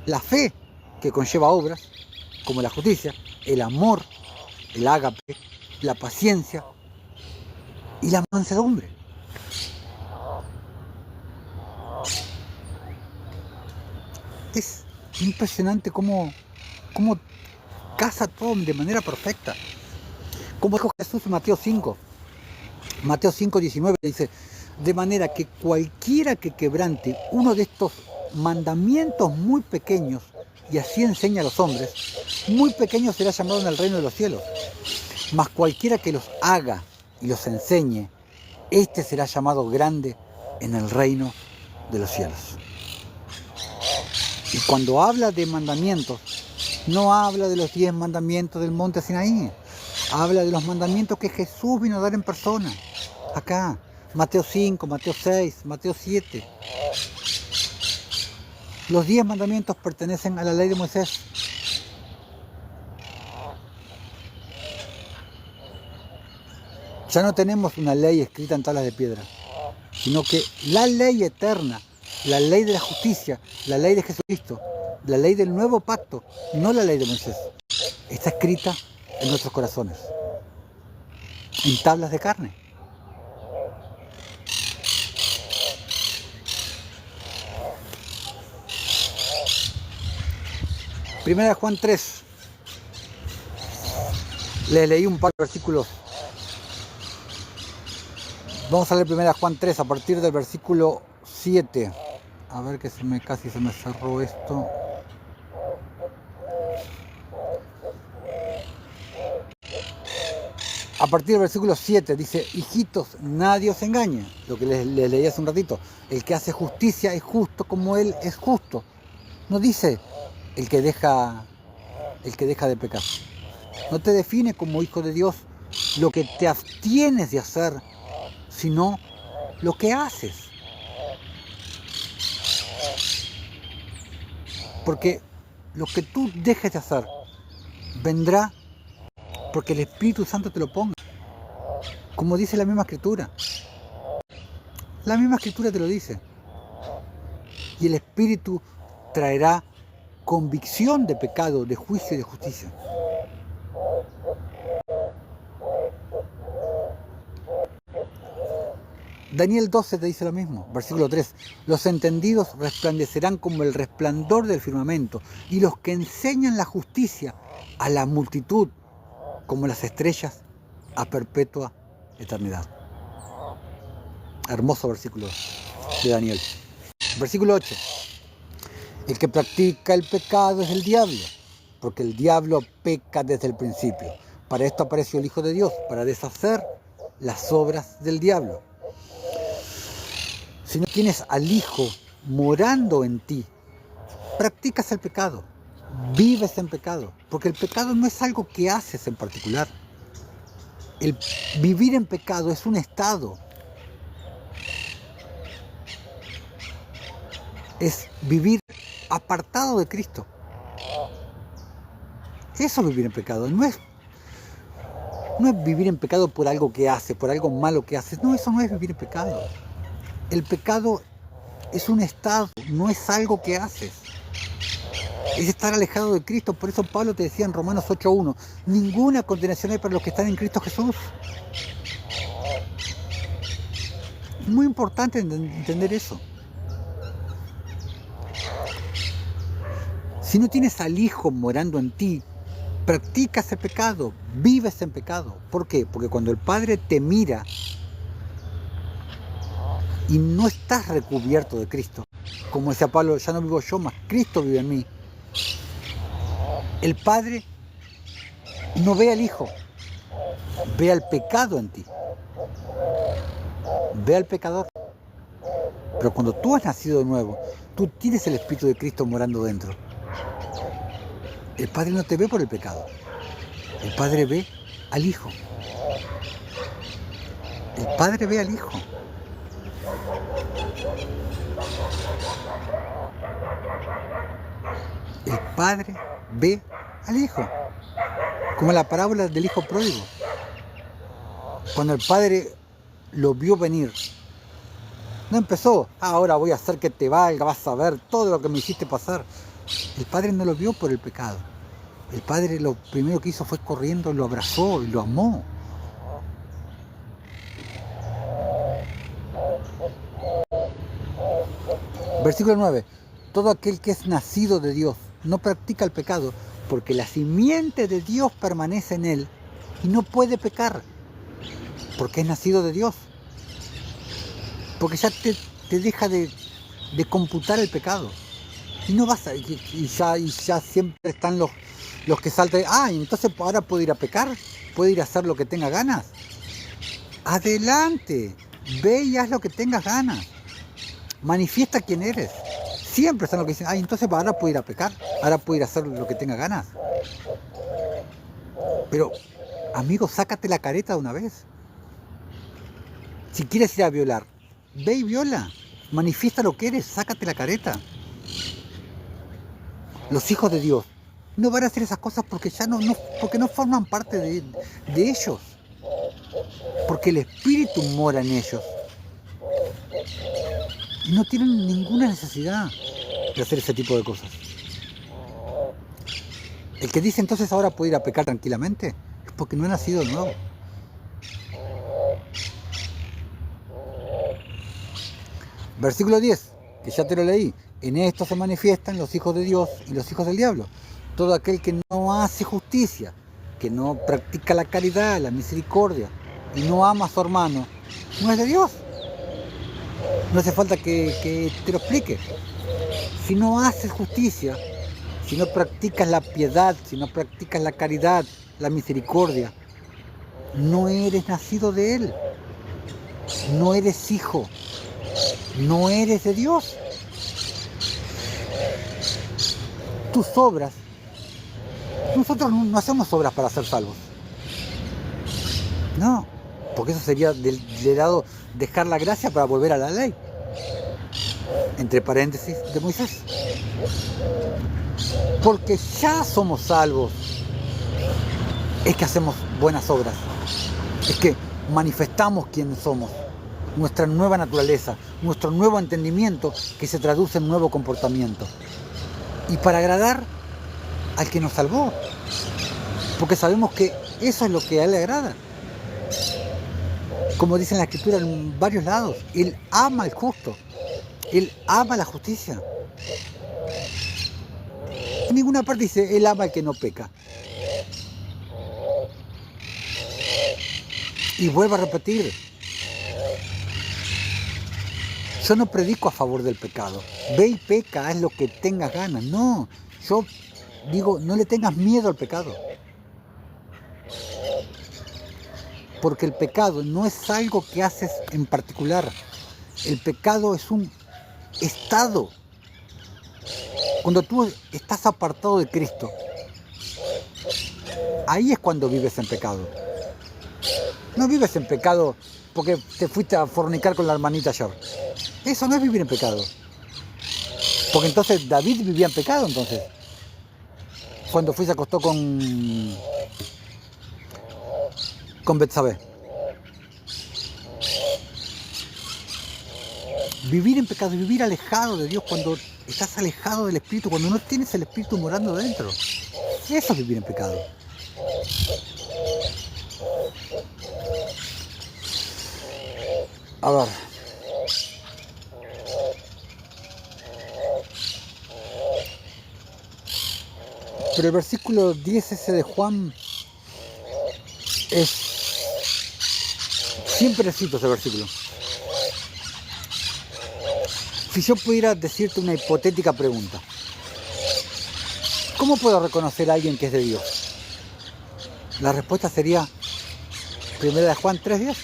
la fe que conlleva obras, como la justicia, el amor, el ágape, la paciencia y la mansedumbre. Es impresionante cómo casa todo de manera perfecta. Como dijo Jesús en Mateo 5:19 dice, de manera que cualquiera que quebrante uno de estos mandamientos muy pequeños y así enseña a los hombres, muy pequeño será llamado en el reino de los cielos. Mas cualquiera que los haga y los enseñe, este será llamado grande en el reino de los cielos. Y cuando habla de mandamientos, no habla de los 10 mandamientos del monte Sinaí, habla de los mandamientos que Jesús vino a dar en persona, acá. Mateo 5, Mateo 6, Mateo 7. Los 10 mandamientos pertenecen a la ley de Moisés. Ya no tenemos una ley escrita en tablas de piedra, sino que la ley eterna, la ley de la justicia, la ley de Jesucristo, la ley del nuevo pacto, no la ley de Moisés, está escrita en nuestros corazones, en tablas de carne. Primera de Juan 3. Les leí un par de versículos. Vamos a leer Primera de Juan 3 a partir del versículo 7. A ver que casi se me cerró esto. A partir del versículo 7 dice, hijitos, nadie os engañe. Lo que les leí hace un ratito. El que hace justicia es justo como él es justo. No dice el que deja de pecar. No te define como hijo de Dios lo que te abstienes de hacer, sino lo que haces. Porque lo que tú dejes de hacer vendrá porque el Espíritu Santo te lo ponga. Como dice la misma Escritura. La misma Escritura te lo dice. Y el Espíritu traerá convicción de pecado, de juicio y de justicia. Daniel 12 te dice lo mismo, versículo 3. Los entendidos resplandecerán como el resplandor del firmamento, y los que enseñan la justicia a la multitud, como las estrellas a perpetua eternidad. Hermoso versículo de Daniel. Versículo 8. El que practica el pecado es el diablo, porque el diablo peca desde el principio. Para esto apareció el Hijo de Dios, para deshacer las obras del diablo. Si no tienes al Hijo morando en ti, practicas el pecado, vives en pecado, porque el pecado no es algo que haces en particular. El vivir en pecado es un estado, es vivir apartado de Cristo. Eso es vivir en pecado, no es vivir en pecado por algo que haces, por algo malo que haces. No, eso no es vivir en pecado. El pecado es un estado, no es algo que haces. Es estar alejado de Cristo. Por eso Pablo te decía en Romanos 8:1, ninguna condenación hay para los que están en Cristo Jesús. Es muy importante entender eso. Si no tienes al Hijo morando en ti, practicas el pecado, vives en pecado. ¿Por qué? Porque cuando el Padre te mira y no estás recubierto de Cristo, como decía Pablo, ya no vivo yo, más Cristo vive en mí. El Padre no ve al Hijo, ve al pecado en ti, ve al pecador. Pero cuando tú has nacido de nuevo, tú tienes el Espíritu de Cristo morando dentro. El Padre no te ve por el pecado, el Padre ve al Hijo. El Padre ve al Hijo. El Padre ve al Hijo. Como la parábola del Hijo pródigo. Cuando el Padre lo vio venir, no empezó, ahora voy a hacer que te valga, vas a ver todo lo que me hiciste pasar. El Padre no lo vio por el pecado. El Padre lo primero que hizo fue corriendo, lo abrazó y lo amó. Versículo 9. Todo aquel que es nacido de Dios no practica el pecado, porque la simiente de Dios permanece en él y no puede pecar, porque es nacido de Dios. Porque ya te deja de computar el pecado. Y no vas a, y ya siempre están los que saltan. Entonces ahora puedo ir a pecar, puedo ir a hacer lo que tenga ganas. Adelante, ve y haz lo que tengas ganas. Manifiesta quién eres. Siempre están los que dicen, entonces ahora puedo ir a pecar, ahora puedo ir a hacer lo que tenga ganas. Pero, amigo, sácate la careta de una vez. Si quieres ir a violar, ve y viola. Manifiesta lo que eres, sácate la careta. Los hijos de Dios no van a hacer esas cosas porque ya porque no forman parte de ellos. Porque el Espíritu mora en ellos. Y no tienen ninguna necesidad de hacer ese tipo de cosas. El que dice entonces ahora puede ir a pecar tranquilamente es porque no ha nacido de nuevo. Versículo 10, que ya te lo leí. En esto se manifiestan los hijos de Dios y los hijos del diablo. Todo aquel que no hace justicia, que no practica la caridad, la misericordia y no ama a su hermano, no es de Dios. No hace falta que te lo explique. Si no haces justicia, si no practicas la piedad, si no practicas la caridad, la misericordia, no eres nacido de Él. No eres hijo. No eres de Dios. Tus obras, nosotros no hacemos obras para ser salvos. No, porque eso sería del lado dejar la gracia para volver a la ley. Entre paréntesis de Moisés. Porque ya somos salvos. Es que hacemos buenas obras. Es que manifestamos quiénes somos. Nuestra nueva naturaleza, nuestro nuevo entendimiento que se traduce en nuevo comportamiento. Y para agradar al que nos salvó. Porque sabemos que eso es lo que a Él le agrada. Como dice en la Escritura en varios lados, Él ama al justo. Él ama la justicia. En ninguna parte dice, Él ama al que no peca. Y vuelvo a repetir, Yo no predico a favor del pecado. Ve y peca, haz lo que tengas ganas. No, yo digo, no le tengas miedo al pecado. Porque el pecado no es algo que haces en particular. El pecado es un estado. Cuando tú estás apartado de Cristo, ahí es cuando vives en pecado. No vives en pecado porque te fuiste a fornicar con la hermanita ayer. Eso no es vivir en pecado. Porque entonces David vivía en pecado entonces. Cuando se acostó con Betsabé. Vivir en pecado, vivir alejado de Dios, cuando estás alejado del Espíritu, cuando no tienes el Espíritu morando dentro. Eso es vivir en pecado. A ver. Pero el versículo 10 ese de Juan es... Siempre cito ese versículo. Si yo pudiera decirte una hipotética pregunta, ¿cómo puedo reconocer a alguien que es de Dios? La respuesta sería 1 Juan 3:10.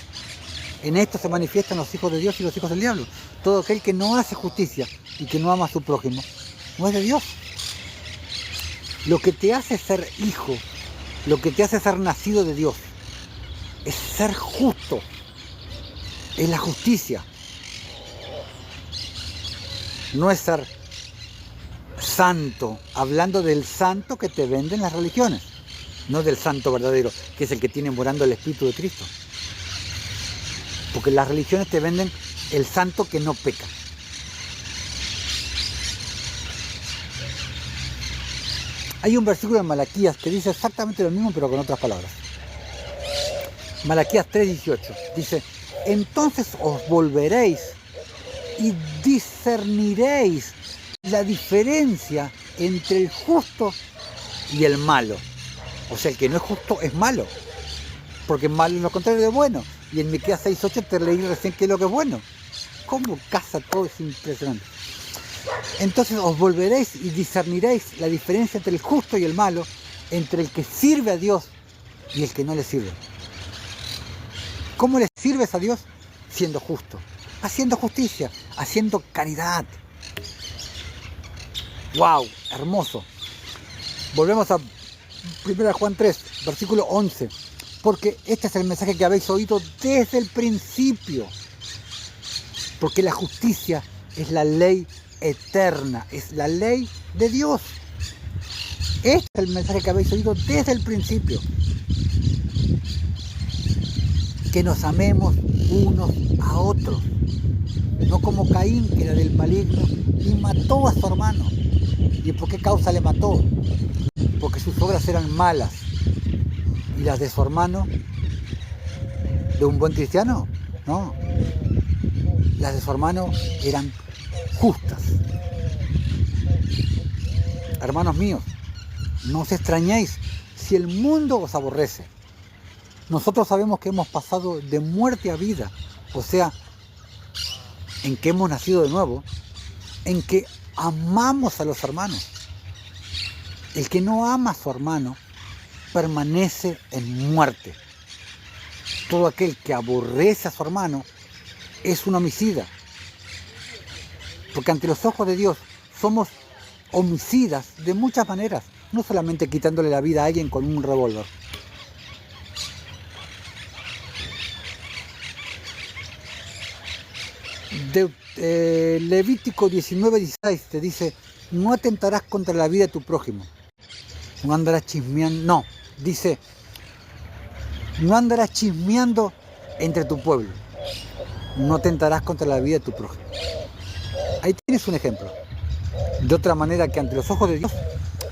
En esto se manifiestan los hijos de Dios y los hijos del diablo. Todo aquel que no hace justicia y que no ama a su prójimo no es de Dios. Lo que te hace ser hijo, lo que te hace ser nacido de Dios, es ser justo, es la justicia. No es ser santo, hablando del santo que te venden las religiones, no del santo verdadero, que es el que tiene morando el Espíritu de Cristo. Porque las religiones te venden el santo que no peca. Hay un versículo en Malaquías que dice exactamente lo mismo, pero con otras palabras. Malaquías 3:18 dice: entonces os volveréis y discerniréis la diferencia entre el justo y el malo. O sea, el que no es justo es malo, porque malo es lo contrario de bueno. Y en Miqueas 6:8 te leí recién qué es lo que es bueno. ¿Cómo casa todo? Es impresionante. Entonces os volveréis y discerniréis la diferencia entre el justo y el malo, entre el que sirve a Dios y el que no le sirve. ¿Cómo le sirves a Dios? Siendo justo, haciendo justicia, haciendo caridad. ¡Wow! Hermoso. Volvemos a 1 Juan 3, versículo 11. Porque este es el mensaje que habéis oído desde el principio. Porque la justicia es la ley eterna, es la ley de Dios. Este es el mensaje que habéis oído desde el principio. Que nos amemos unos a otros. No como Caín, que era del maligno, y mató a su hermano. ¿Y por qué causa le mató? Porque sus obras eran malas. ¿Y las de su hermano? ¿De un buen cristiano? No. Las de su hermano eran justas. Hermanos míos, no os extrañéis si el mundo os aborrece. Nosotros sabemos que hemos pasado de muerte a vida, o sea, en que hemos nacido de nuevo, en que amamos a los hermanos. El que no ama a su hermano permanece en muerte. Todo aquel que aborrece a su hermano es un homicida. Porque ante los ojos de Dios somos homicidas de muchas maneras, no solamente quitándole la vida a alguien con un revólver. Levítico 19:16 te dice: no atentarás contra la vida de tu prójimo. No andarás chismeando. No, dice: no andarás chismeando entre tu pueblo. No atentarás contra la vida de tu prójimo. Ahí tienes un ejemplo. De otra manera, que ante los ojos de Dios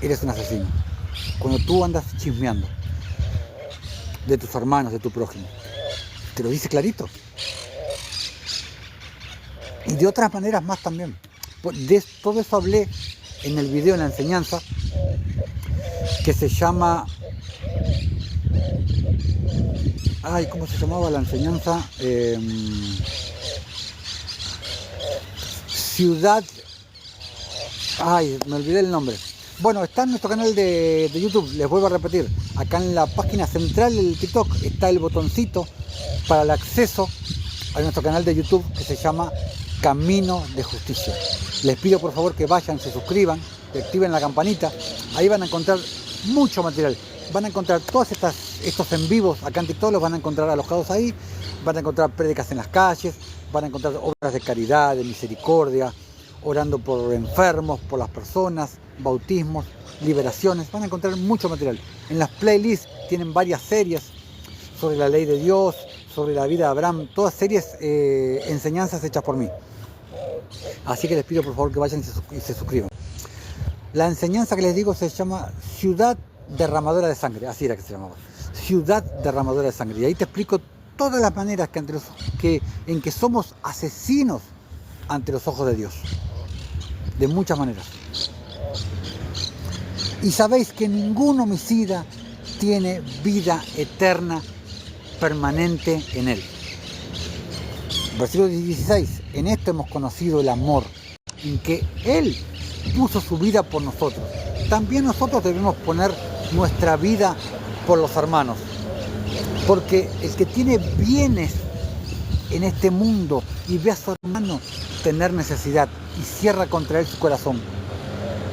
eres un asesino. Cuando tú andas chismeando de tus hermanos, de tu prójimo. Te lo dice clarito. Y de otras maneras más también. De todo eso hablé en el video, en la enseñanza, que se llama... ¿Cómo se llamaba la enseñanza? Ciudad... Ay, me olvidé el nombre. Bueno, está en nuestro canal de YouTube, les vuelvo a repetir. Acá en la página central del TikTok está el botoncito para el acceso a nuestro canal de YouTube que se llama Camino de Justicia. Les pido por favor que vayan, se suscriban, que activen la campanita. Ahí van a encontrar mucho material. Van a encontrar todos estos en vivos acá en TikTok, los van a encontrar alojados ahí. Van a encontrar prédicas en las calles, van a encontrar obras de caridad, de misericordia, orando por enfermos, por las personas, bautismos, liberaciones. Van a encontrar mucho material. En las playlists tienen varias series sobre la ley de Dios, sobre la vida de Abraham, todas series, enseñanzas hechas por mí. Así que les pido por favor que vayan y se suscriban. La enseñanza que les digo se llama Ciudad Derramadora de Sangre, así era que se llamaba. Ciudad Derramadora de Sangre. Y ahí te explico todas las maneras en que somos asesinos ante los ojos de Dios. De muchas maneras. Y sabéis que ningún homicida tiene vida eterna permanente en él. Versículo 16. En esto hemos conocido el amor, en que Él puso su vida por nosotros. También nosotros debemos poner nuestra vida por los hermanos. Porque el que tiene bienes en este mundo y ve a su hermano tener necesidad y cierra contra él su corazón,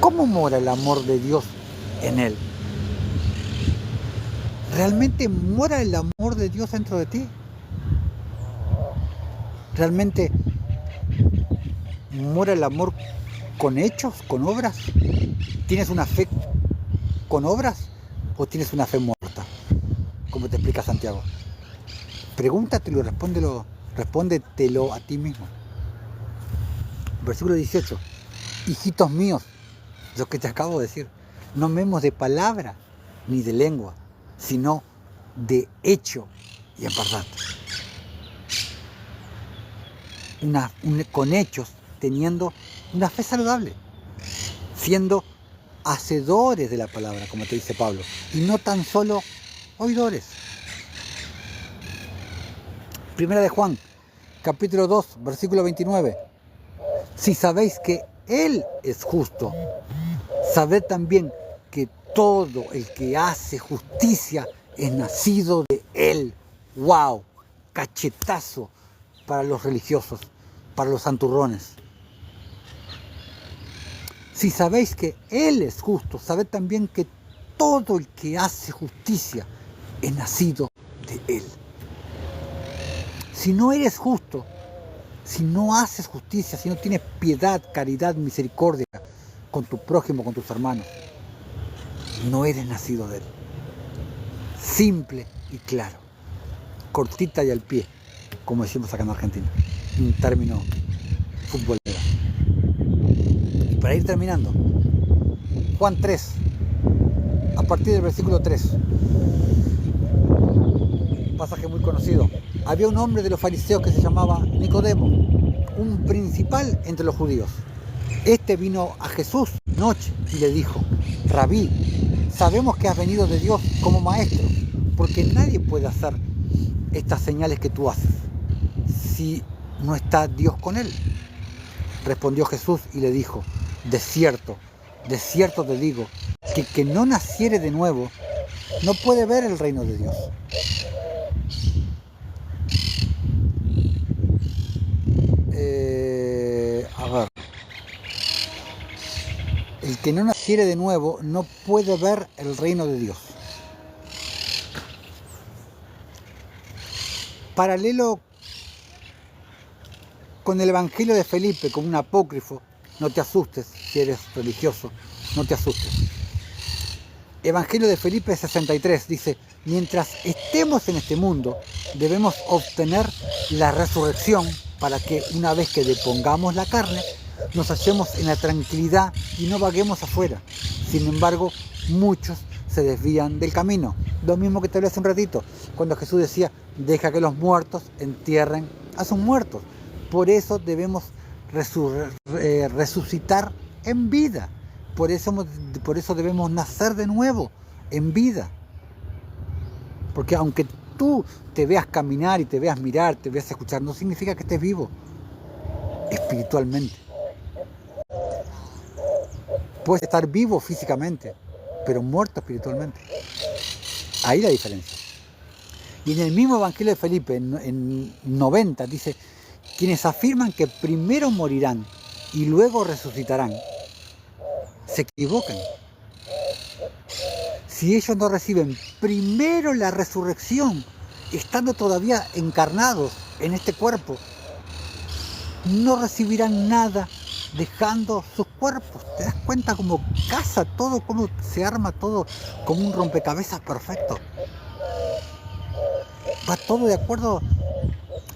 ¿cómo mora el amor de Dios en él? ¿Realmente mora el amor de Dios dentro de ti? ¿Realmente mora el amor con hechos, con obras? ¿Tienes una fe con obras o tienes una fe muerta? Como te explica Santiago. Pregúntatelo, respóndetelo a ti mismo. Versículo 18. Hijitos míos, lo que te acabo de decir, no memos de palabra ni de lengua, sino de hecho y en verdad. Con hechos, teniendo una fe saludable, siendo hacedores de la palabra, como te dice Pablo, y no tan solo oidores. Primera de Juan, capítulo 2, versículo 29. Si sabéis que Él es justo, sabed también que todo el que hace justicia es nacido de Él. ¡Wow! Cachetazo para los religiosos, para los santurrones. Si sabéis que Él es justo, sabed también que todo el que hace justicia es nacido de Él. Si no eres justo, si no haces justicia, si no tienes piedad, caridad, misericordia con tu prójimo, con tus hermanos, no eres nacido de Él. Simple y claro, cortita y al pie, como decimos acá en Argentina, un término futbolero. Y para ir terminando, Juan 3, a partir del versículo 3, pasaje muy conocido. Había un hombre de los fariseos que se llamaba Nicodemo, un principal entre los judíos. Este vino a Jesús noche y le dijo: Rabí, sabemos que has venido de Dios como maestro, porque nadie puede hacer estas señales que tú haces si no está Dios con él. Respondió Jesús y le dijo: de cierto te digo, que el que no naciere de nuevo no puede ver el reino de Dios. El que no naciere de nuevo no puede ver el reino de Dios. Paralelo con el Evangelio de Felipe, como un apócrifo, no te asustes si eres religioso, no te asustes. Evangelio de Felipe 63 dice: mientras estemos en este mundo, debemos obtener la resurrección para que una vez que depongamos la carne, nos hallemos en la tranquilidad y no vaguemos afuera. Sin embargo, muchos se desvían del camino. Lo mismo que te hablé hace un ratito, cuando Jesús decía: deja que los muertos entierren a sus muertos. Por eso debemos resucitar en vida. Por eso debemos nacer de nuevo en vida. Porque aunque tú te veas caminar y te veas mirar, te veas escuchar, no significa que estés vivo espiritualmente. Puedes estar vivo físicamente, pero muerto espiritualmente. Ahí la diferencia. Y en el mismo Evangelio de Felipe, en 90, dice, quienes afirman que primero morirán y luego resucitarán, se equivocan. Si ellos no reciben primero la resurrección, estando todavía encarnados en este cuerpo, no recibirán nada dejando sus cuerpos. ¿Te das cuenta cómo casa todo, cómo se arma todo como un rompecabezas perfecto? Va todo de acuerdo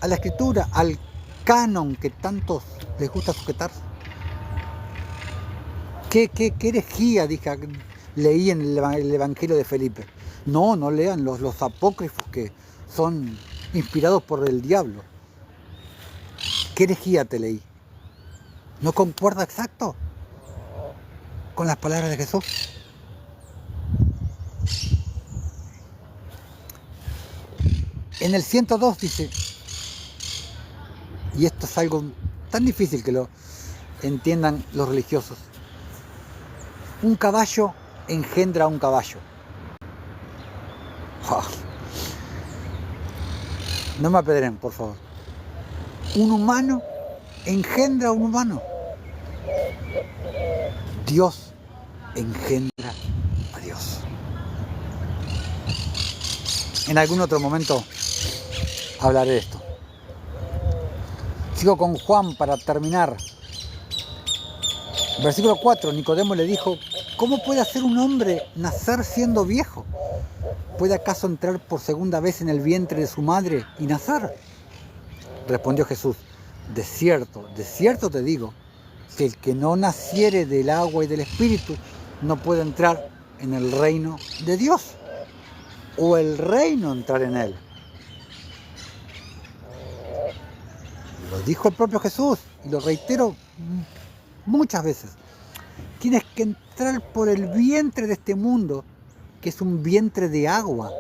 a la escritura, al canon que tantos les gusta sujetarse. ¿Qué herejía leí en el Evangelio de Felipe? No lean los apócrifos que son inspirados por el diablo. ¿Qué herejía te leí? ¿No concuerda exacto con las palabras de Jesús? En el 102 dice, y esto es algo tan difícil que lo entiendan los religiosos, un caballo engendra a un caballo. No me apedren, por favor. Un humano engendra a un humano. Dios engendra a Dios. En algún otro momento hablaré de esto. Sigo con Juan para terminar. Versículo 4, Nicodemo le dijo, ¿cómo puede hacer un hombre nacer siendo viejo? ¿Puede acaso entrar por segunda vez en el vientre de su madre y nacer? Respondió Jesús, de cierto te digo, que el que no naciere del agua y del espíritu no puede entrar en el reino de Dios, o el reino entrar en él. Lo dijo el propio Jesús, y lo reitero muchas veces. Tienes que entrar por el vientre de este mundo, que es un vientre de agua,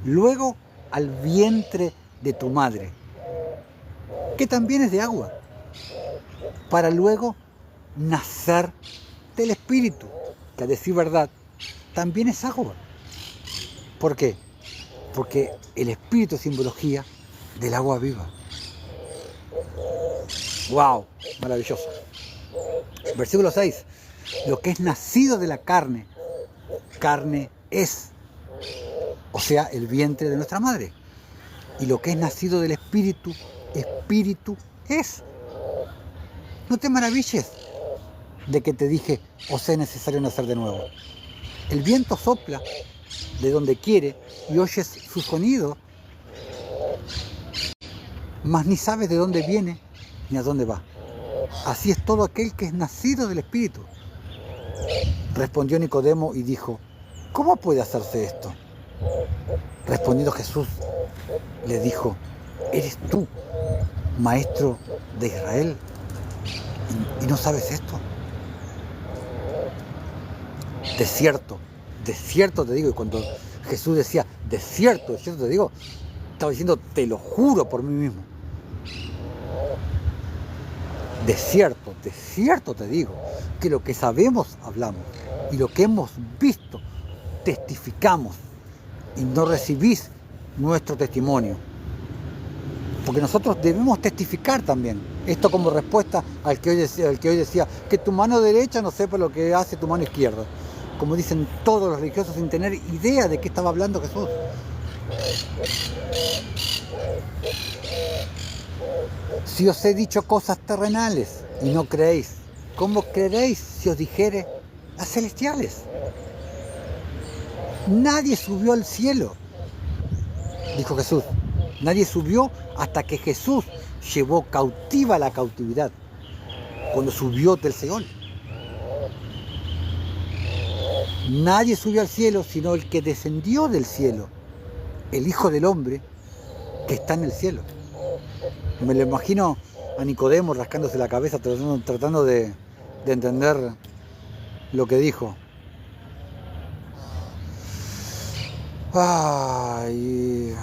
luego al vientre de tu madre, que también es de agua, para luego nacer del espíritu, que a decir verdad también es agua. ¿Por qué? Porque el espíritu es simbología del agua viva. ¡Wow! Maravilloso. Versículo 6. Lo que es nacido de la carne, carne es. O sea, el vientre de nuestra madre. Y lo que es nacido del espíritu, espíritu es. No te maravilles de que te dije, os es necesario nacer de nuevo. El viento sopla de donde quiere y oyes su sonido, mas ni sabes de dónde viene ni a dónde va. Así es todo aquel que es nacido del Espíritu. Respondió Nicodemo y dijo, ¿cómo puede hacerse esto? Respondiendo Jesús, le dijo, ¿eres tú, maestro de Israel, y no sabes esto? De cierto te digo, y cuando Jesús decía, de cierto te digo, estaba diciendo, te lo juro por mí mismo. De cierto te digo, que lo que sabemos hablamos, y lo que hemos visto testificamos, y no recibís nuestro testimonio. Porque nosotros debemos testificar también. Esto como respuesta al que hoy decía, que tu mano derecha no sepa lo que hace tu mano izquierda. Como dicen todos los religiosos sin tener idea de qué estaba hablando Jesús. Si os he dicho cosas terrenales y no creéis, ¿cómo creeréis si os dijere las celestiales? Nadie subió al cielo, dijo Jesús. Nadie subió hasta que Jesús llevó cautiva la cautividad, cuando subió del Seol. Nadie subió al cielo sino el que descendió del cielo, el Hijo del Hombre que está en el cielo. Me lo imagino a Nicodemo rascándose la cabeza, tratando de entender lo que dijo. Ay,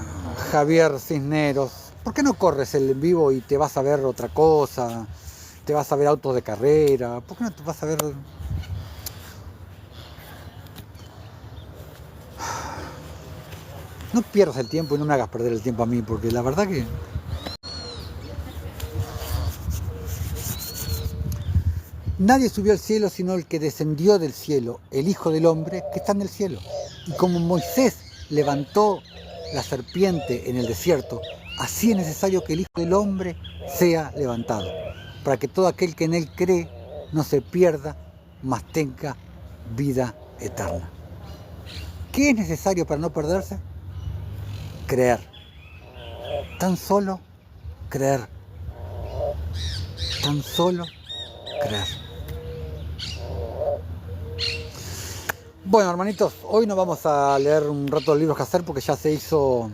Javier Cisneros, ¿por qué no corres el en vivo y te vas a ver otra cosa? Te vas a ver autos de carrera, ¿por qué no te vas a ver no pierdas el tiempo y no me hagas perder el tiempo a mí, porque la verdad que nadie subió al cielo sino el que descendió del cielo, el Hijo del Hombre que está en el cielo. Y como Moisés levantó la serpiente en el desierto, así es necesario que el Hijo del Hombre sea levantado, para que todo aquel que en él cree no se pierda, mas tenga vida eterna. ¿Qué es necesario para no perderse? Creer. Tan solo creer. Tan solo creer. Bueno, hermanitos, hoy no vamos a leer un rato de libros que hacer porque ya se hizo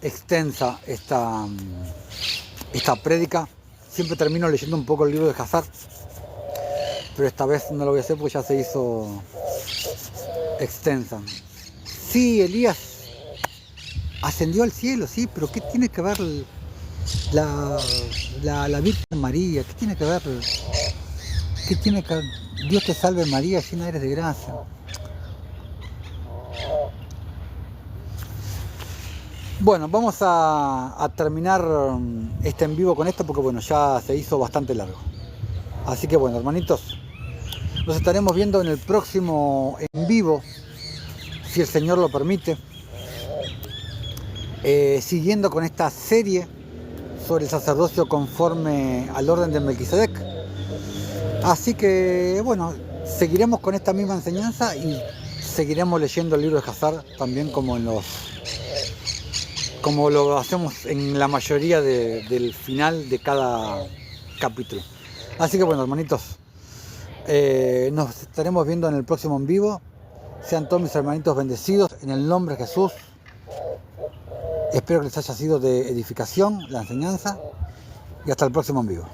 extensa esta prédica. Siempre termino leyendo un poco el libro de Hazar, pero esta vez no lo voy a hacer porque ya se hizo extensa. Sí, Elías ascendió al cielo, sí, pero ¿qué tiene que ver la Virgen María? ¿Qué tiene que ver? ¿Qué tiene que ver? Dios te salve María, llena eres de gracia. Bueno, vamos a terminar este en vivo con esto porque bueno, ya se hizo bastante largo. Así que bueno, hermanitos, nos estaremos viendo en el próximo en vivo, si el Señor lo permite, siguiendo con esta serie sobre el sacerdocio conforme al orden de Melquisedec. Así que bueno, seguiremos con esta misma enseñanza y seguiremos leyendo el libro de Hazar también como lo hacemos en la mayoría del final de cada capítulo. Así que bueno, hermanitos, nos estaremos viendo en el próximo en vivo. Sean todos mis hermanitos bendecidos en el nombre de Jesús. Espero que les haya sido de edificación la enseñanza y hasta el próximo en vivo.